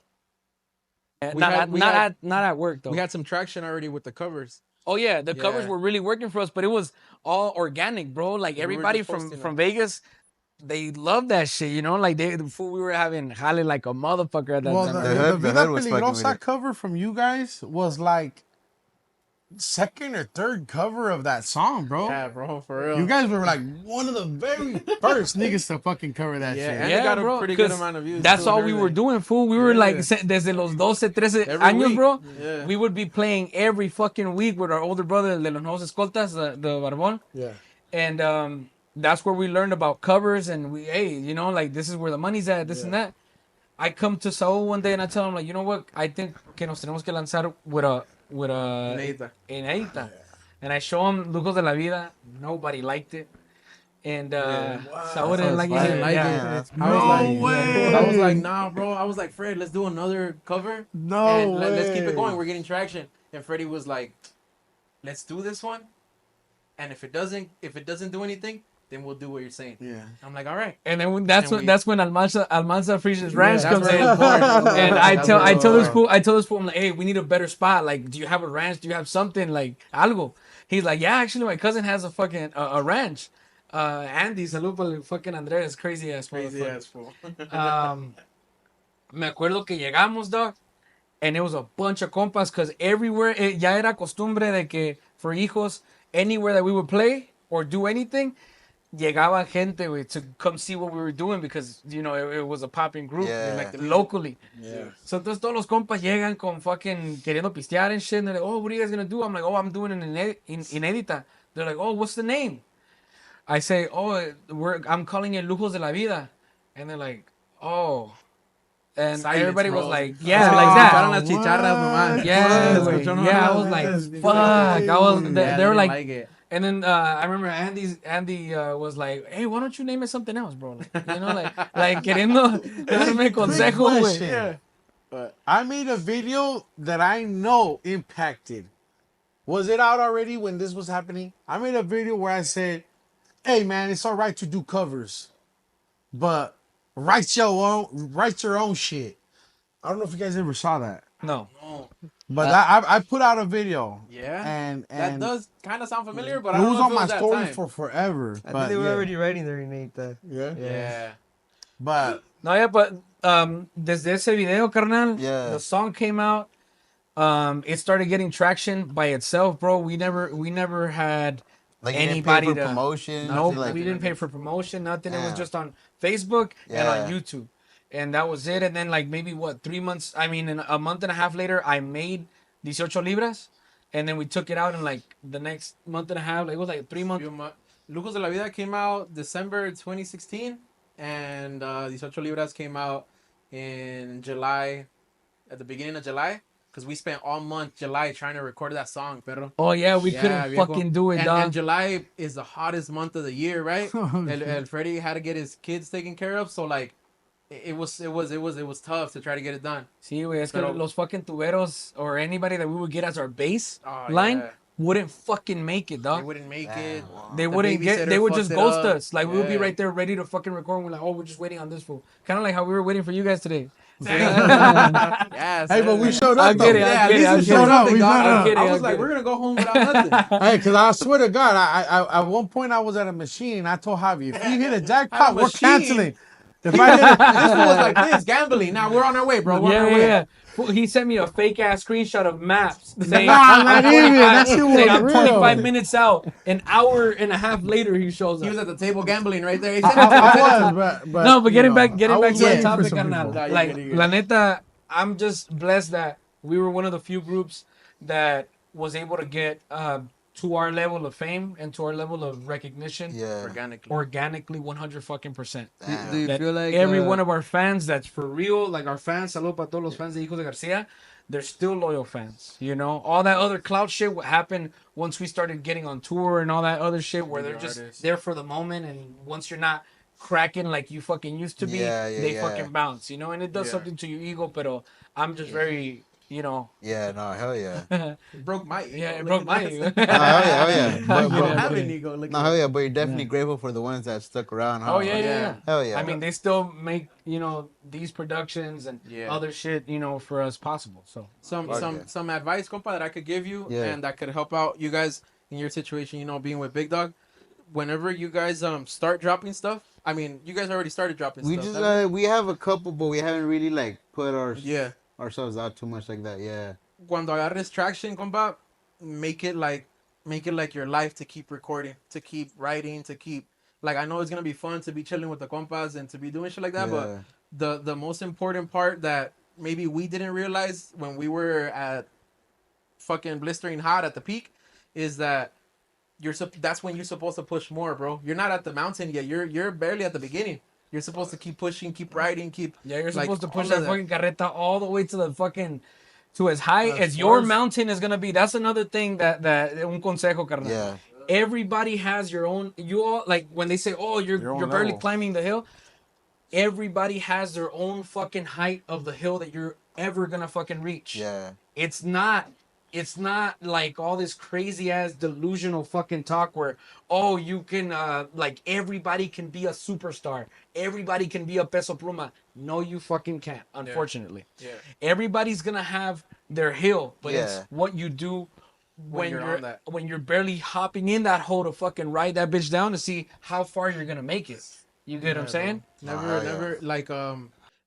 We Not at work though. We had some traction already with the covers. Oh yeah, the covers Yeah. were really working for us, but it was all organic, bro. Like we were everybody just from posting from them. Vegas, they love that shit, Like the fool we were having jale like a motherfucker at that Well, time. the hood Vida was fucking with Peligrosa it. cover from you guys was like second or third cover of that song, bro. Yeah, bro, for real. You guys were like one of the very first niggas to fucking cover that Yeah, shit. and they got a bro, pretty good 'cause amount of views. That's too, all and we were everything. doing, fool. We were like, Yeah. desde los 12, 13 Every años, week. bro. Yeah. We would be playing every fucking week with our older brother, el de los nuevos escoltas, the Barbón. Yeah. And that's where we learned about covers, and like this is where the money's at, this and that. I come to Saul one day and I tell him, like, you know what? I think que nos tenemos que lanzar with a inédita. And I show him Lujos de la Vida. Nobody liked it. And Saul didn't like it. I didn't like Yeah. it. No way. I was like, nah, bro. I was like, Fred, let's do another cover. No and way. let's keep it going. We're getting traction. And Freddie was like, let's do this one. And if it doesn't do anything, then we'll do what you're saying. Yeah. I'm like, all right. And then that's when Almanza Friesian's Ranch That's comes where in. it was born. And I That's tell where it was born. this fool, I'm like, hey, we need a better spot. Like, do you have a ranch? Do you have something like algo? He's like, yeah, actually, my cousin has a fucking a ranch. Andy, salud por el fucking Andrés, crazy ass Crazy motherfucker. ass fool. Me acuerdo que llegamos, dog, and it was a bunch of compas, because everywhere, ya era costumbre de que for hijos, anywhere that we would play or do anything, llegaba gente, güey, to come see what we were doing, because, it was a popping group, Yeah. like locally. Yeah. So entonces todos los compas llegan con fucking queriendo pistear and shit, and they're like, oh, what are you guys gonna do? I'm like, oh, I'm doing an inédita. They're like, oh, what's the name? I say, oh, I'm calling it Lujos de la Vida. And they're like, oh. And Silence, everybody bro. was like, yeah, like that. Escucharon las chicharras nomás. Yeah, Escuchó güey. nomás. Yeah, I was like, fuck. I was, they Yeah, were didn't like, like it. And then I remember Andy was like, "Hey, why don't you name it something else, bro?" Like queriendo darme consejo, güey. question. I made a video that I know impacted. Was it out already when this was happening? I made a video where I said, "Hey man, it's all right to do covers, but write your own shit." I don't know if you guys ever saw that, No. but I put out a video. Yeah. and That does kind of sound familiar, but I it don't was know if on it my was that story time. for forever. I but think they were yeah. already writing the remake. Yeah. Yeah. But No, yeah, but desde ese video, carnal, Yeah. the song came out. It started getting traction by itself, bro. We never had Like you didn't anybody pay for to promotion. Nope, like, we didn't pay for promotion, nothing. It was Yeah. just on Facebook and on Yeah. YouTube, and that was it. And then like maybe what 3 months? I mean, in a month and a half later, I made 18 libras, and then we took it out in like the next month and a half. Like, it was like 3 months. Lujos de la Vida came out December 2016, and 18 Libras came out in July, at the beginning of July, because we spent all month July trying to record that song, pero. Oh yeah, we Yeah, couldn't viejo. fucking do it, and dog. July is the hottest month of the year, right? El Freddy had to get his kids taken care of, so like it was tough to try to get it done. Sí, güey, es que Pero- los fucking tuberos or anybody that we would get as our bass Oh, line yeah. wouldn't fucking make it, They dog. wouldn't make Damn, it. wow. They The wouldn't get. babysitter They would fucked just it ghost up. us. Like we would be Yeah. right there ready to fucking record. And we're like, oh, we're just waiting on this fool. Kind of like how we were waiting for you guys today. Yeah, hey, but we showed I'll up. get though. it. Yeah, I'll at get it. least I'll we get showed it. up, we dog. showed up. I'm kidding, I I'm was like, kidding. we're gonna go home without nothing. Hey, because I swear to God, I at one point I was at a machine and I told Javi, if you hit a jackpot, we're machine? canceling. If I hit it, This one was like this, gambling. Now we're on our way, bro. We're on Yeah, our yeah, way. yeah. Fool, he sent me a fake ass screenshot of maps saying, Nah, not even. That shit was saying I'm real. 25 minutes out. An hour and a half later, he shows He was up. at the table gambling right there. He I, said, I was, but No, but you getting know, back, I getting back was to the waiting for topic, some carnal. people. Nah, you're Like, good, you're good. la neta, I'm just blessed that we were one of the few groups that was able to get to our level of fame and to our level of recognition Yeah. organically 100 fucking percent. Damn. Do you That feel like every one of our fans that's for real, like our fans, salud para todos los fans de Hijos de Garcia, they're still loyal fans. You know, all that other clout shit what happened once we started getting on tour and all that other shit where they're just artists. there for the moment, and once you're not cracking like you fucking used to be, Yeah, yeah, they yeah. fucking bounce, you know, and it does Yeah. something to your ego, but I'm just very, you know, Yeah, no, hell yeah. It broke my ego. yeah, it Look broke at my that. ego. No, hell yeah. But, I Yeah, don't but, have yeah. an ego. Look no, at hell that. yeah. But you're definitely grateful for the ones that stuck around. Huh? Oh yeah, Like, yeah. Hell yeah. I mean, they still make, you know, these productions and Yeah. other shit, you know, for us possible. So Some advice, compa, that I could give you Yeah. and that could help out you guys in your situation, you know, being with Big Dog. Whenever you guys start dropping stuff, I mean, you guys already started dropping we stuff. just haven't you? we have a couple, but we haven't really like put Yeah. ourselves out too much like that. Yeah. Cuando agarres traction, compa, make it like your life to keep recording, to keep writing, to keep like I know it's gonna be fun to be chilling with the compas and to be doing shit like that, Yeah. but the most important part that maybe we didn't realize when we were at fucking blistering hot at the peak is that that's when you're supposed to push more, bro. You're not at the mountain yet. You're barely at the beginning. You're supposed to keep pushing, keep riding, keep yeah, you're like, supposed to push all of that fucking carreta all the way to the fucking to as high As as your far as- mountain is gonna be. That's another thing that un consejo, carnal. Yeah. Everybody has your own. You all like when they say, "Oh, you're own barely level. climbing the hill." Everybody has their own fucking height of the hill that you're ever gonna fucking reach. Yeah. It's not like all this crazy ass delusional fucking talk where you can like everybody can be a superstar, everybody can be a peso pluma. No, you fucking can't, unfortunately. Yeah. Everybody's gonna have their hill, but it's Yeah. what you do when you're on that. when you're barely hopping in that hole to fucking ride that bitch down to see how far you're gonna make it. You get what I'm saying? Never like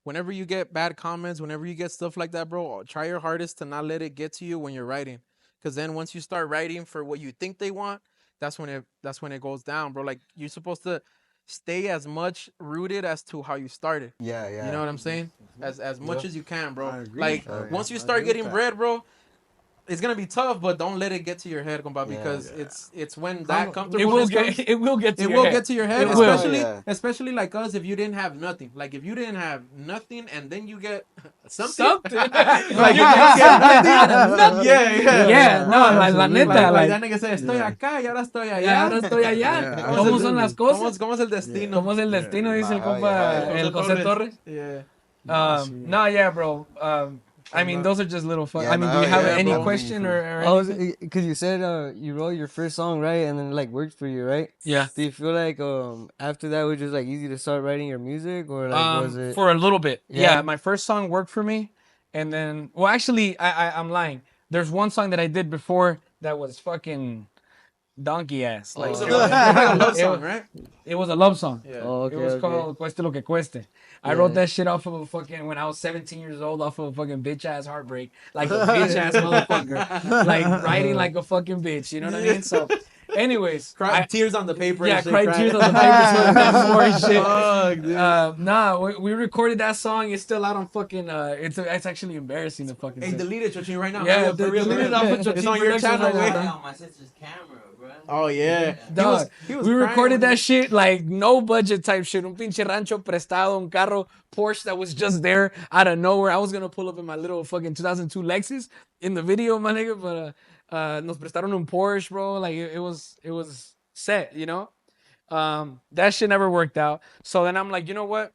whenever you get bad comments, whenever you get stuff like that, bro, try your hardest to not let it get to you when you're writing. Cause then once you start writing for what you think they want, that's when it goes down, bro. Like you're supposed to stay as much rooted as to how you started. Yeah. Yeah. You know what I'm saying? As much as you can, bro. I agree. Like I once you agree start with getting that. bread, bro, it's gonna be tough, but don't let it get to your head, compa, because it's when that comfortable. It will get to It your will head. get to your head, It will. especially like us. If you didn't have nothing, like if you didn't have nothing, and then you get something, Something. like you get nothing. Yeah. No, la neta, Like like, that nigga said, estoy acá y ahora estoy y allá. ahora estoy allá. ¿Cómo son las cosas? ¿Cómo es el destino? ¿Cómo es el destino? Dice el compa, el José Torres. Yeah. No, yeah, bro. I mean, those are just little fun. Yeah, I mean, do no, you have yeah, any bro. question or I was anything? because you said you wrote your first song, right, and then like worked for you, right? Yeah. Do you feel like after that it was just like easy to start writing your music, or like was it? For a little bit. Yeah. Yeah, my first song worked for me, and then, well, actually, I'm lying. There's one song that I did before that was fucking donkey ass. Like, It's like a love song, right? it was a love song. Yeah. Oh, okay, It was okay. called Cueste lo que cueste. I wrote that shit off of a fucking, when I was 17 years old, off of a fucking bitch ass heartbreak. Like a bitch ass motherfucker. Like writing like a fucking bitch. You know what I mean? So, anyways. Tears on the paper. Yeah, and shit, cried tears on the paper so it's not more and shit. Fuck, dude. Nah, we recorded that song. It's still out on fucking. It's actually embarrassing to fucking. Hey, say. delete it, Chochin, right now. Yeah, For real, delete it. for I'll real. put Chochin It's on your Productions channel, right güey. now. On my sister's camera, bro. Oh yeah. Dog, He was we crying recorded when that shit like no budget type shit. Un pinche rancho prestado, un carro Porsche that was just there out of nowhere. I was gonna pull up in my little fucking 2002 Lexus in the video, my nigga, but nos prestaron un Porsche, bro. Like it was set, you know. That shit never worked out. So then I'm like, you know what?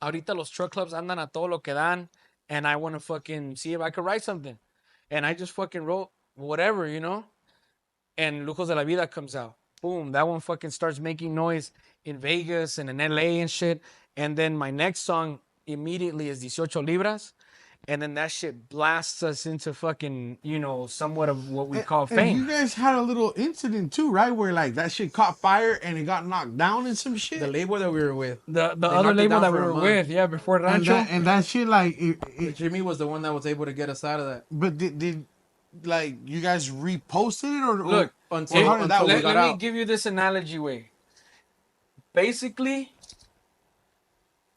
Ahorita los truck clubs andan a todo lo que dan, and I want to fucking see if I could write something. And I just fucking wrote whatever, you know. And Lujos de la Vida comes out. Boom, that one fucking starts making noise in Vegas and in LA and shit. And then my next song immediately is 18 Libras. And then that shit blasts us into fucking, you know, somewhat of what we call And fame. you guys had a little incident too, right? Where like that shit caught fire and it got knocked down and some shit. The label that we were with. The They other knocked it label down that for we a were month. with, yeah, before and Rancho. that shit like Jimmy was the one that was able to get us out of that. but did like you guys reposted it or Look, Until, how did that until we work? got let me out. give you this analogy way. Basically,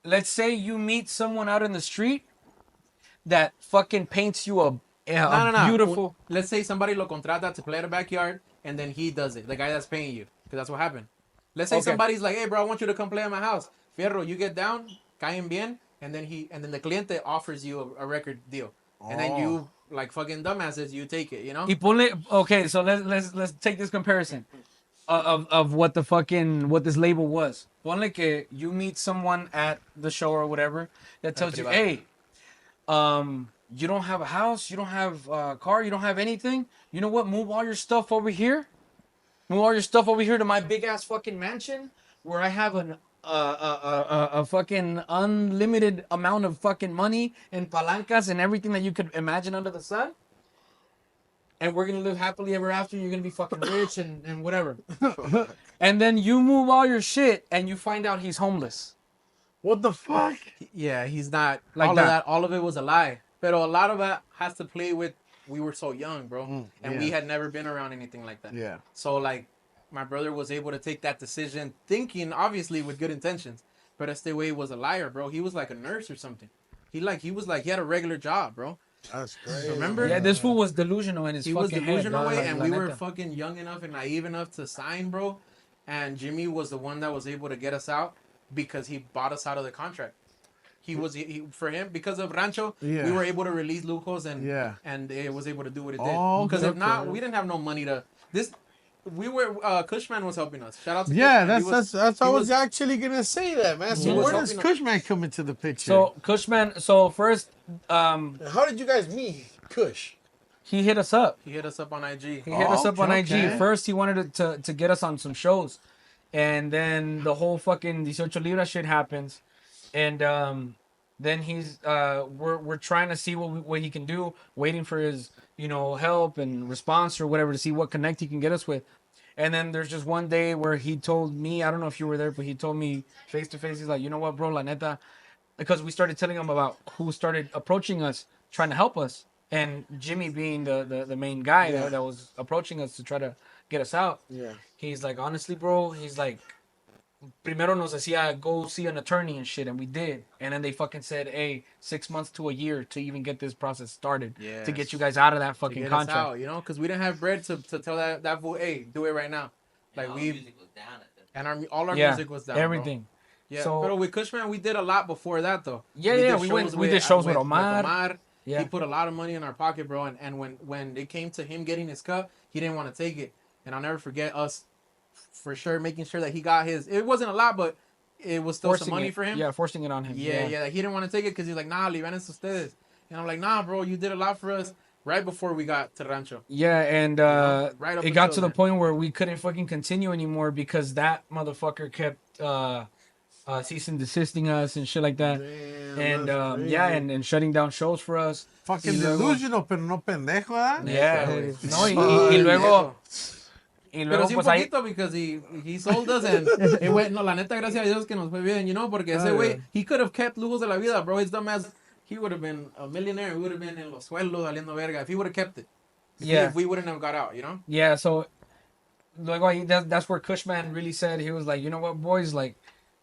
let's say you meet someone out in the street that fucking paints you a No. beautiful. Let's say somebody lo contrata to play at the backyard, and then he does it. The guy that's paying you, because that's what happened. Let's say Okay. somebody's like, "Hey, bro, I want you to come play at my house." Fierro, you get down, caen bien, and then the cliente offers you a record deal, and then you like fucking dumbasses, you take it, you know? Y ponle, okay, so let's take this comparison of what the fucking what this label was. Ponle que you meet someone at the show or whatever that tells you, hey, you don't have a house, you don't have a car, you don't have anything. You know what? Move all your stuff over here. Move all your stuff over here to my big ass fucking mansion where I have a fucking unlimited amount of fucking money and palancas and everything that you could imagine under the sun. And we're gonna live happily ever after. You're gonna be fucking rich and whatever. And then you move all your shit and you find out he's homeless. what the fuck? Yeah, he's not. Like all that. of that, all of it was a lie. But a lot of that has to play with we were so young, bro, and we had never been around anything like that. Yeah. So like, my brother was able to take that decision, thinking obviously with good intentions. But este way was a liar, bro. He was like a nurse or something. He had a regular job, bro. That's crazy. Remember? Yeah, this fool was delusional in his He fucking was delusional head, way, dog. and Like, we la were neta. fucking young enough and naive enough to sign, bro. And Jimmy was the one that was able to get us out because he bought us out of the contract. For him, because of Rancho, Yeah. we were able to release Lujos and it was able to do what it did. Oh, Because okay, if not, okay. we didn't have no money to this. We were Cushman was helping us. Shout out to Yeah, Cushman. that's I was actually gonna say that, man. So was where does helping us. Cushman come into the picture? So Cushman, so first, how did you guys meet Kush? he hit us up. He hit us up on IG. He hit us up on okay. IG. First, he wanted to get us on some shows, and then the whole fucking 18 Libra shit happens, and then he's we're trying to see what he can do, waiting for his help and response or whatever to see what connect he can get us with. And then there's just one day where he told me, I don't know if you were there, but he told me face to face, he's like, you know what, bro, la neta, because we started telling him about who started approaching us, trying to help us. And Jimmy being the main guy that was approaching us to try to get us out. Yeah. He's like, honestly, bro, he's like, primero nos decía, go see an attorney and shit, and we did. And then they fucking said, hey, 6 months to a year to even get this process started. To get you guys out of that To fucking get us contract. out, you know, because we didn't have bread to tell that fool, hey, do it right now. Like all our music was down, everything. Bro. Yeah, So, but with Cushman, we did a lot before that though. We did shows with Omar. Yeah. He put a lot of money in our pocket, bro. And when it came to him getting his cut, he didn't want to take it. And I'll never forget us, for sure, making sure that he got his. It wasn't a lot, but it was still some money for him. Yeah, forcing it on him. Yeah. He didn't want to take it because he's like, nah, libanes ustedes. And I'm like, nah, bro, you did a lot for us right before we got to Rancho. Yeah, and right up it got to the then. point where we couldn't fucking continue anymore because that motherfucker kept cease and desisting us and shit like that. Damn, and shutting down shows for us. Fucking Y luego- delusional, pero no pendejo, ¿eh? Yeah. Güey. No, y luego... Y Pero luego, sí un pues ahí... poquito because he sold us and güey, no, la neta, gracias a Dios que nos fue bien, you know, porque ese güey, he could have kept Lujos de la Vida, bro. His dumbass, he would have been a millionaire. He would have been en los sueldos, valiendo verga, if he would have kept it. Yeah. If we wouldn't have got out, you know? Yeah, so luego ahí, that's where Cushman really said, he was like, you know what, boys, like,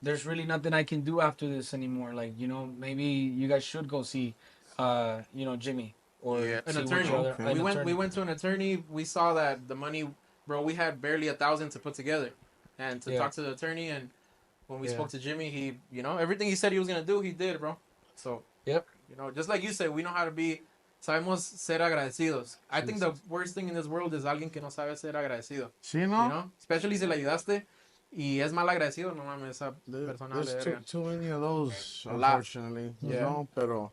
there's really nothing I can do after this anymore. Like, you know, maybe you guys should go see, Jimmy. Or an see attorney. each other- an We attorney. went to an attorney. We saw that the money, bro, we had barely 1,000 to put together, and to talk to the attorney. And when we spoke to Jimmy, he, you know, everything he said he was gonna do, he did, bro. So Yep. you know, just like you said, we know how to be. Sabemos ser agradecidos. I think the worst thing in this world is alguien que no sabe ser agradecido. Sí, You ¿no? know, especially si le ayudaste y es mal agradecido, no mames, esa persona There's vale too, verga. too many of those, A lot. unfortunately. Yeah. No, pero...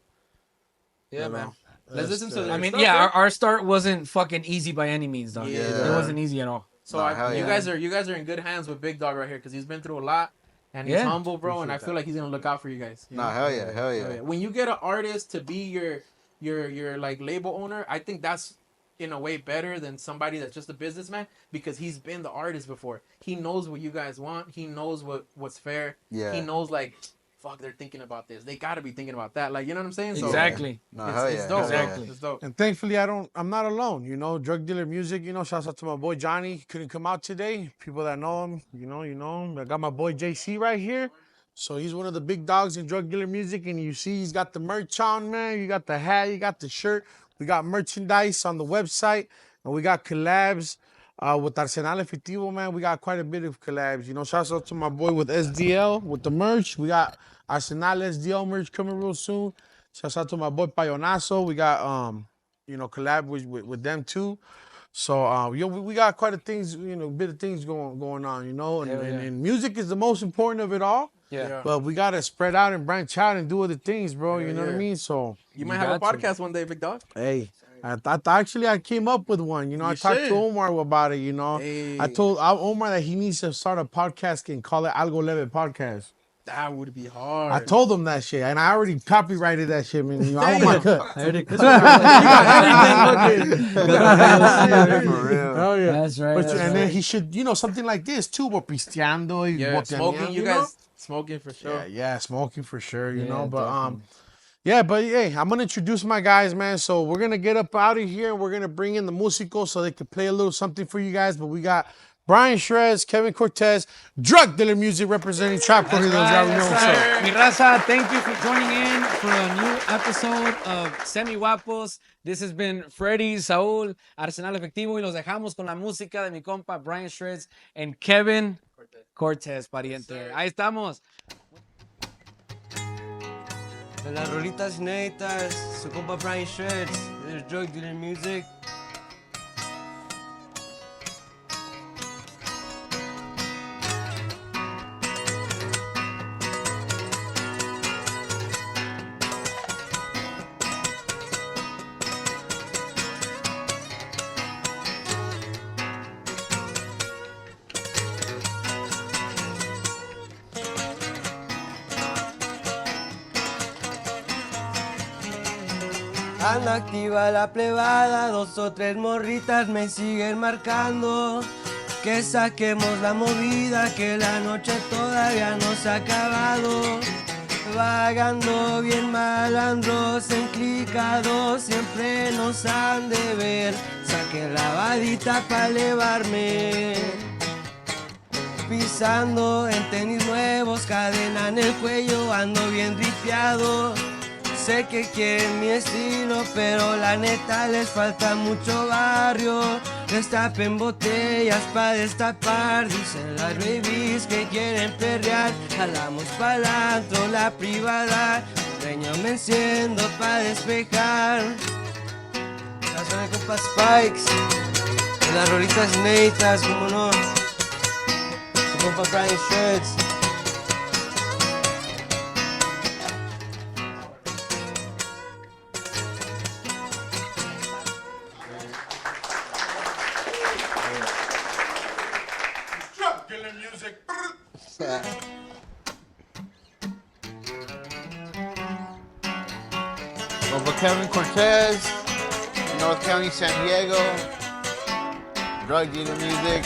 Yeah, man. Let's That's, listen to I their mean, stuff, yeah, bro. our start wasn't fucking easy by any means, dog. Yeah. It wasn't easy at all. So Nah, hell you yeah. guys are in good hands with Big Dog right here because he's been through a lot and he's Yeah. humble, bro. And I feel like he's gonna look out for you guys. You Nah, know? hell yeah, hell yeah. When you get an artist to be your like label owner, I think that's in a way better than somebody that's just a businessman because he's been the artist before. He knows what you guys want. He knows what's fair. Yeah. He knows like, fuck, they're thinking about this. They gotta be thinking about that. Like, you know what I'm saying? So, Exactly. Nah, hell yeah. it's dope. hell yeah. Exactly. It's dope. And thankfully, I'm not alone. You know, drug dealer music. You know, shouts out to my boy Johnny. He couldn't come out today. People that know him, you know him. I got my boy JC right here. So he's one of the big dogs in drug dealer music. And you see, he's got the merch on, man. You got the hat, you got the shirt. We got merchandise on the website, and we got collabs with Arsenal Efectivo, man. We got quite a bit of collabs. You know, shouts out to my boy with SDL with the merch. We got Arsenal SDL merch coming real soon. Shouts out to my boy Payonazo. We got collab with them too. So we got quite a things, bit of things going on, and music is the most important of it all. Yeah. But we gotta spread out and branch out and do other things, bro. You know what I mean? So You might have a got to. podcast one day, Big Dog. hey, I came up with one. I talked should. to Omar about it. Hey. I told Omar that he needs to start a podcast and call it Algo Leve Podcast. That would be hard. I told him that shit, and I already copyrighted that shit, man. I want my cut. For real. Oh yeah, That's right. But that's and then right. he should, something like this too. But pisteando, y Yeah, boteando, smoking. You know? guys smoking for sure. Yeah, smoking for sure. You Yeah, know, but definitely. but hey, I'm gonna introduce my guys, man. So we're gonna get up out of here and we're gonna bring in the músicos so they can play a little something for you guys. But we got Brian Shreds, Kevin Cortez, Drug Dealer Music representing Trap Corridos. You already know what's up. Mi raza, thank you for joining in for a new episode of SEMIGUAPOS. This has been Freddy, Saúl, Arsenal Efectivo, y los dejamos con la música de mi compa Brian Shreds and Kevin Cortez, pariente. Ahí estamos. De las rolitas inéditas, su compa Brian Shreds, de Drug Dealer Music. Anda activa la plebada, 2 o 3 morritas me siguen marcando. Que saquemos la movida, que la noche todavía no se ha acabado. Vagando bien malandros, enclicados, siempre nos han de ver. Saqué la vadita pa' elevarme. pisando en tenis nuevos, cadena en el cuello, ando bien dripeado. Sé que quieren mi estilo, pero la neta les falta mucho barrio. Destapen botellas pa' destapar, dicen las babies que quieren perrear. Jalamos pa'lantro la privada, sueño me enciendo pa' despejar. La zona de compas Spikes, en las rolitas neitas, como no. Su compa Brian Shirts. Over Kevin Cortez, North County, San Diego, drug dealer music.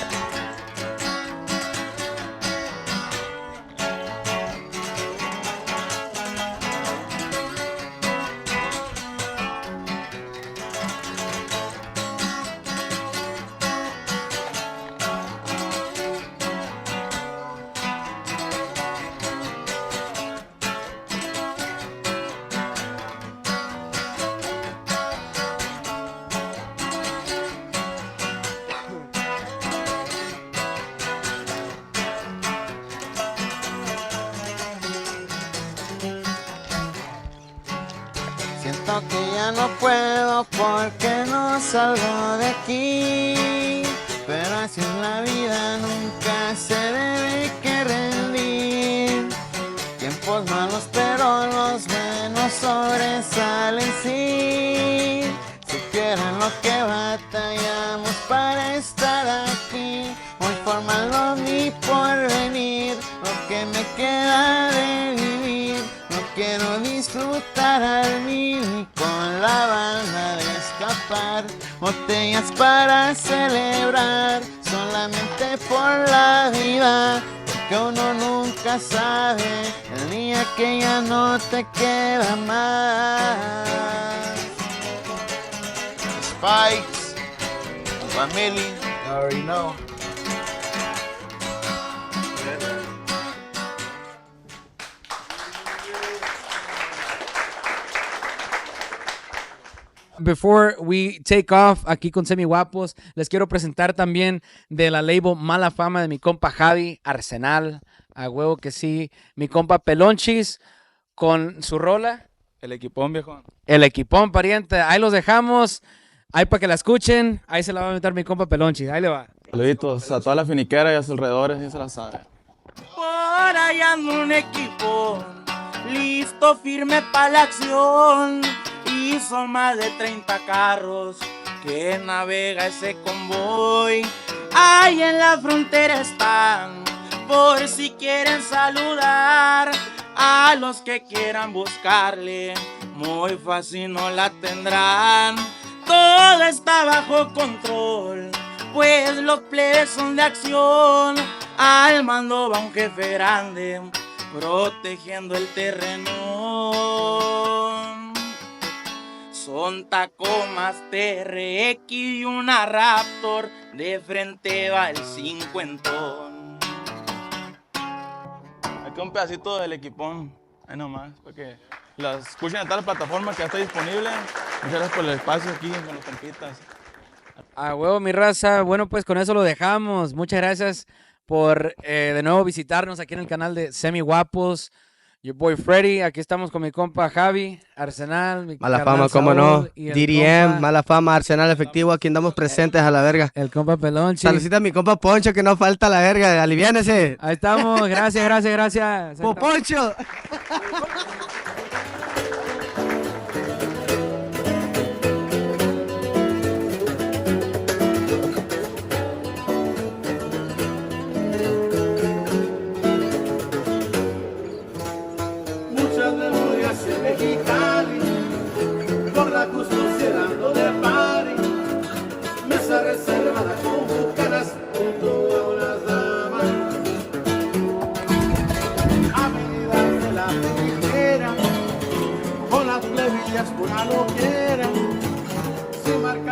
Siento que ya no puedo porque no salgo de aquí. Pero así es la vida, nunca se debe que rendir. Tiempos malos, pero los buenos sobresalen, sí. Supieran lo que batallamos para estar aquí. Hoy formando mi porvenir, lo que me queda de vivir. No quiero disfrutar al mil ni con la banda de escapar. Botellas para celebrar, solamente por la vida. Porque uno nunca sabe el día que ya no te queda más. Spikes, Family, you already know. Before we take off aquí con SEMIGUAPOS, les quiero presentar también de la label Mala Fama de mi compa Javi, Arsenal, a huevo que sí, mi compa Pelonchis con su rola. El equipón, viejo. El equipón, pariente, ahí los dejamos, ahí para que la escuchen, ahí se la va a meter mi compa Pelonchis, ahí le va. Saluditos a toda la finiquera y a sus alrededores, ya se la sabe. Por allá anda un equipo, listo, firme para la acción. Y son más de 30 carros que navega ese convoy. Ahí en la frontera están, por si quieren saludar. A los que quieran buscarle, muy fácil no la tendrán. Todo está bajo control, pues los plebes son de acción. Al mando va un jefe grande, protegiendo el terreno. Son Tacomas TRX y una Raptor, de frente va el cincuentón. Aquí un pedacito del equipón, ahí nomás, para que la escuchen en tal plataforma que ya está disponible. Muchas gracias por el espacio aquí con los compitas. A huevo, mi raza. Bueno, pues con eso lo dejamos. Muchas gracias por de nuevo visitarnos aquí en el canal de SEMIGUAPOS. Your boy Freddy, aquí estamos con mi compa Javi, Arsenal, mi Mala carnal Fama, cómo no. Saúl y el DDM, compa- Mala Fama, Arsenal, Efectivo, aquí andamos presentes a la verga. El compa Pelonchi. Saludcita a mi compa Poncho, que no falta la verga, aliviánese. Ahí estamos, gracias, gracias, gracias. Poncho. Muchas memorias en Mexicali, por la Considerando de party, mesa reservada con bucanas junto a unas damas, avenidas de la trinchera, con las plebillas por la loquera, sin marcar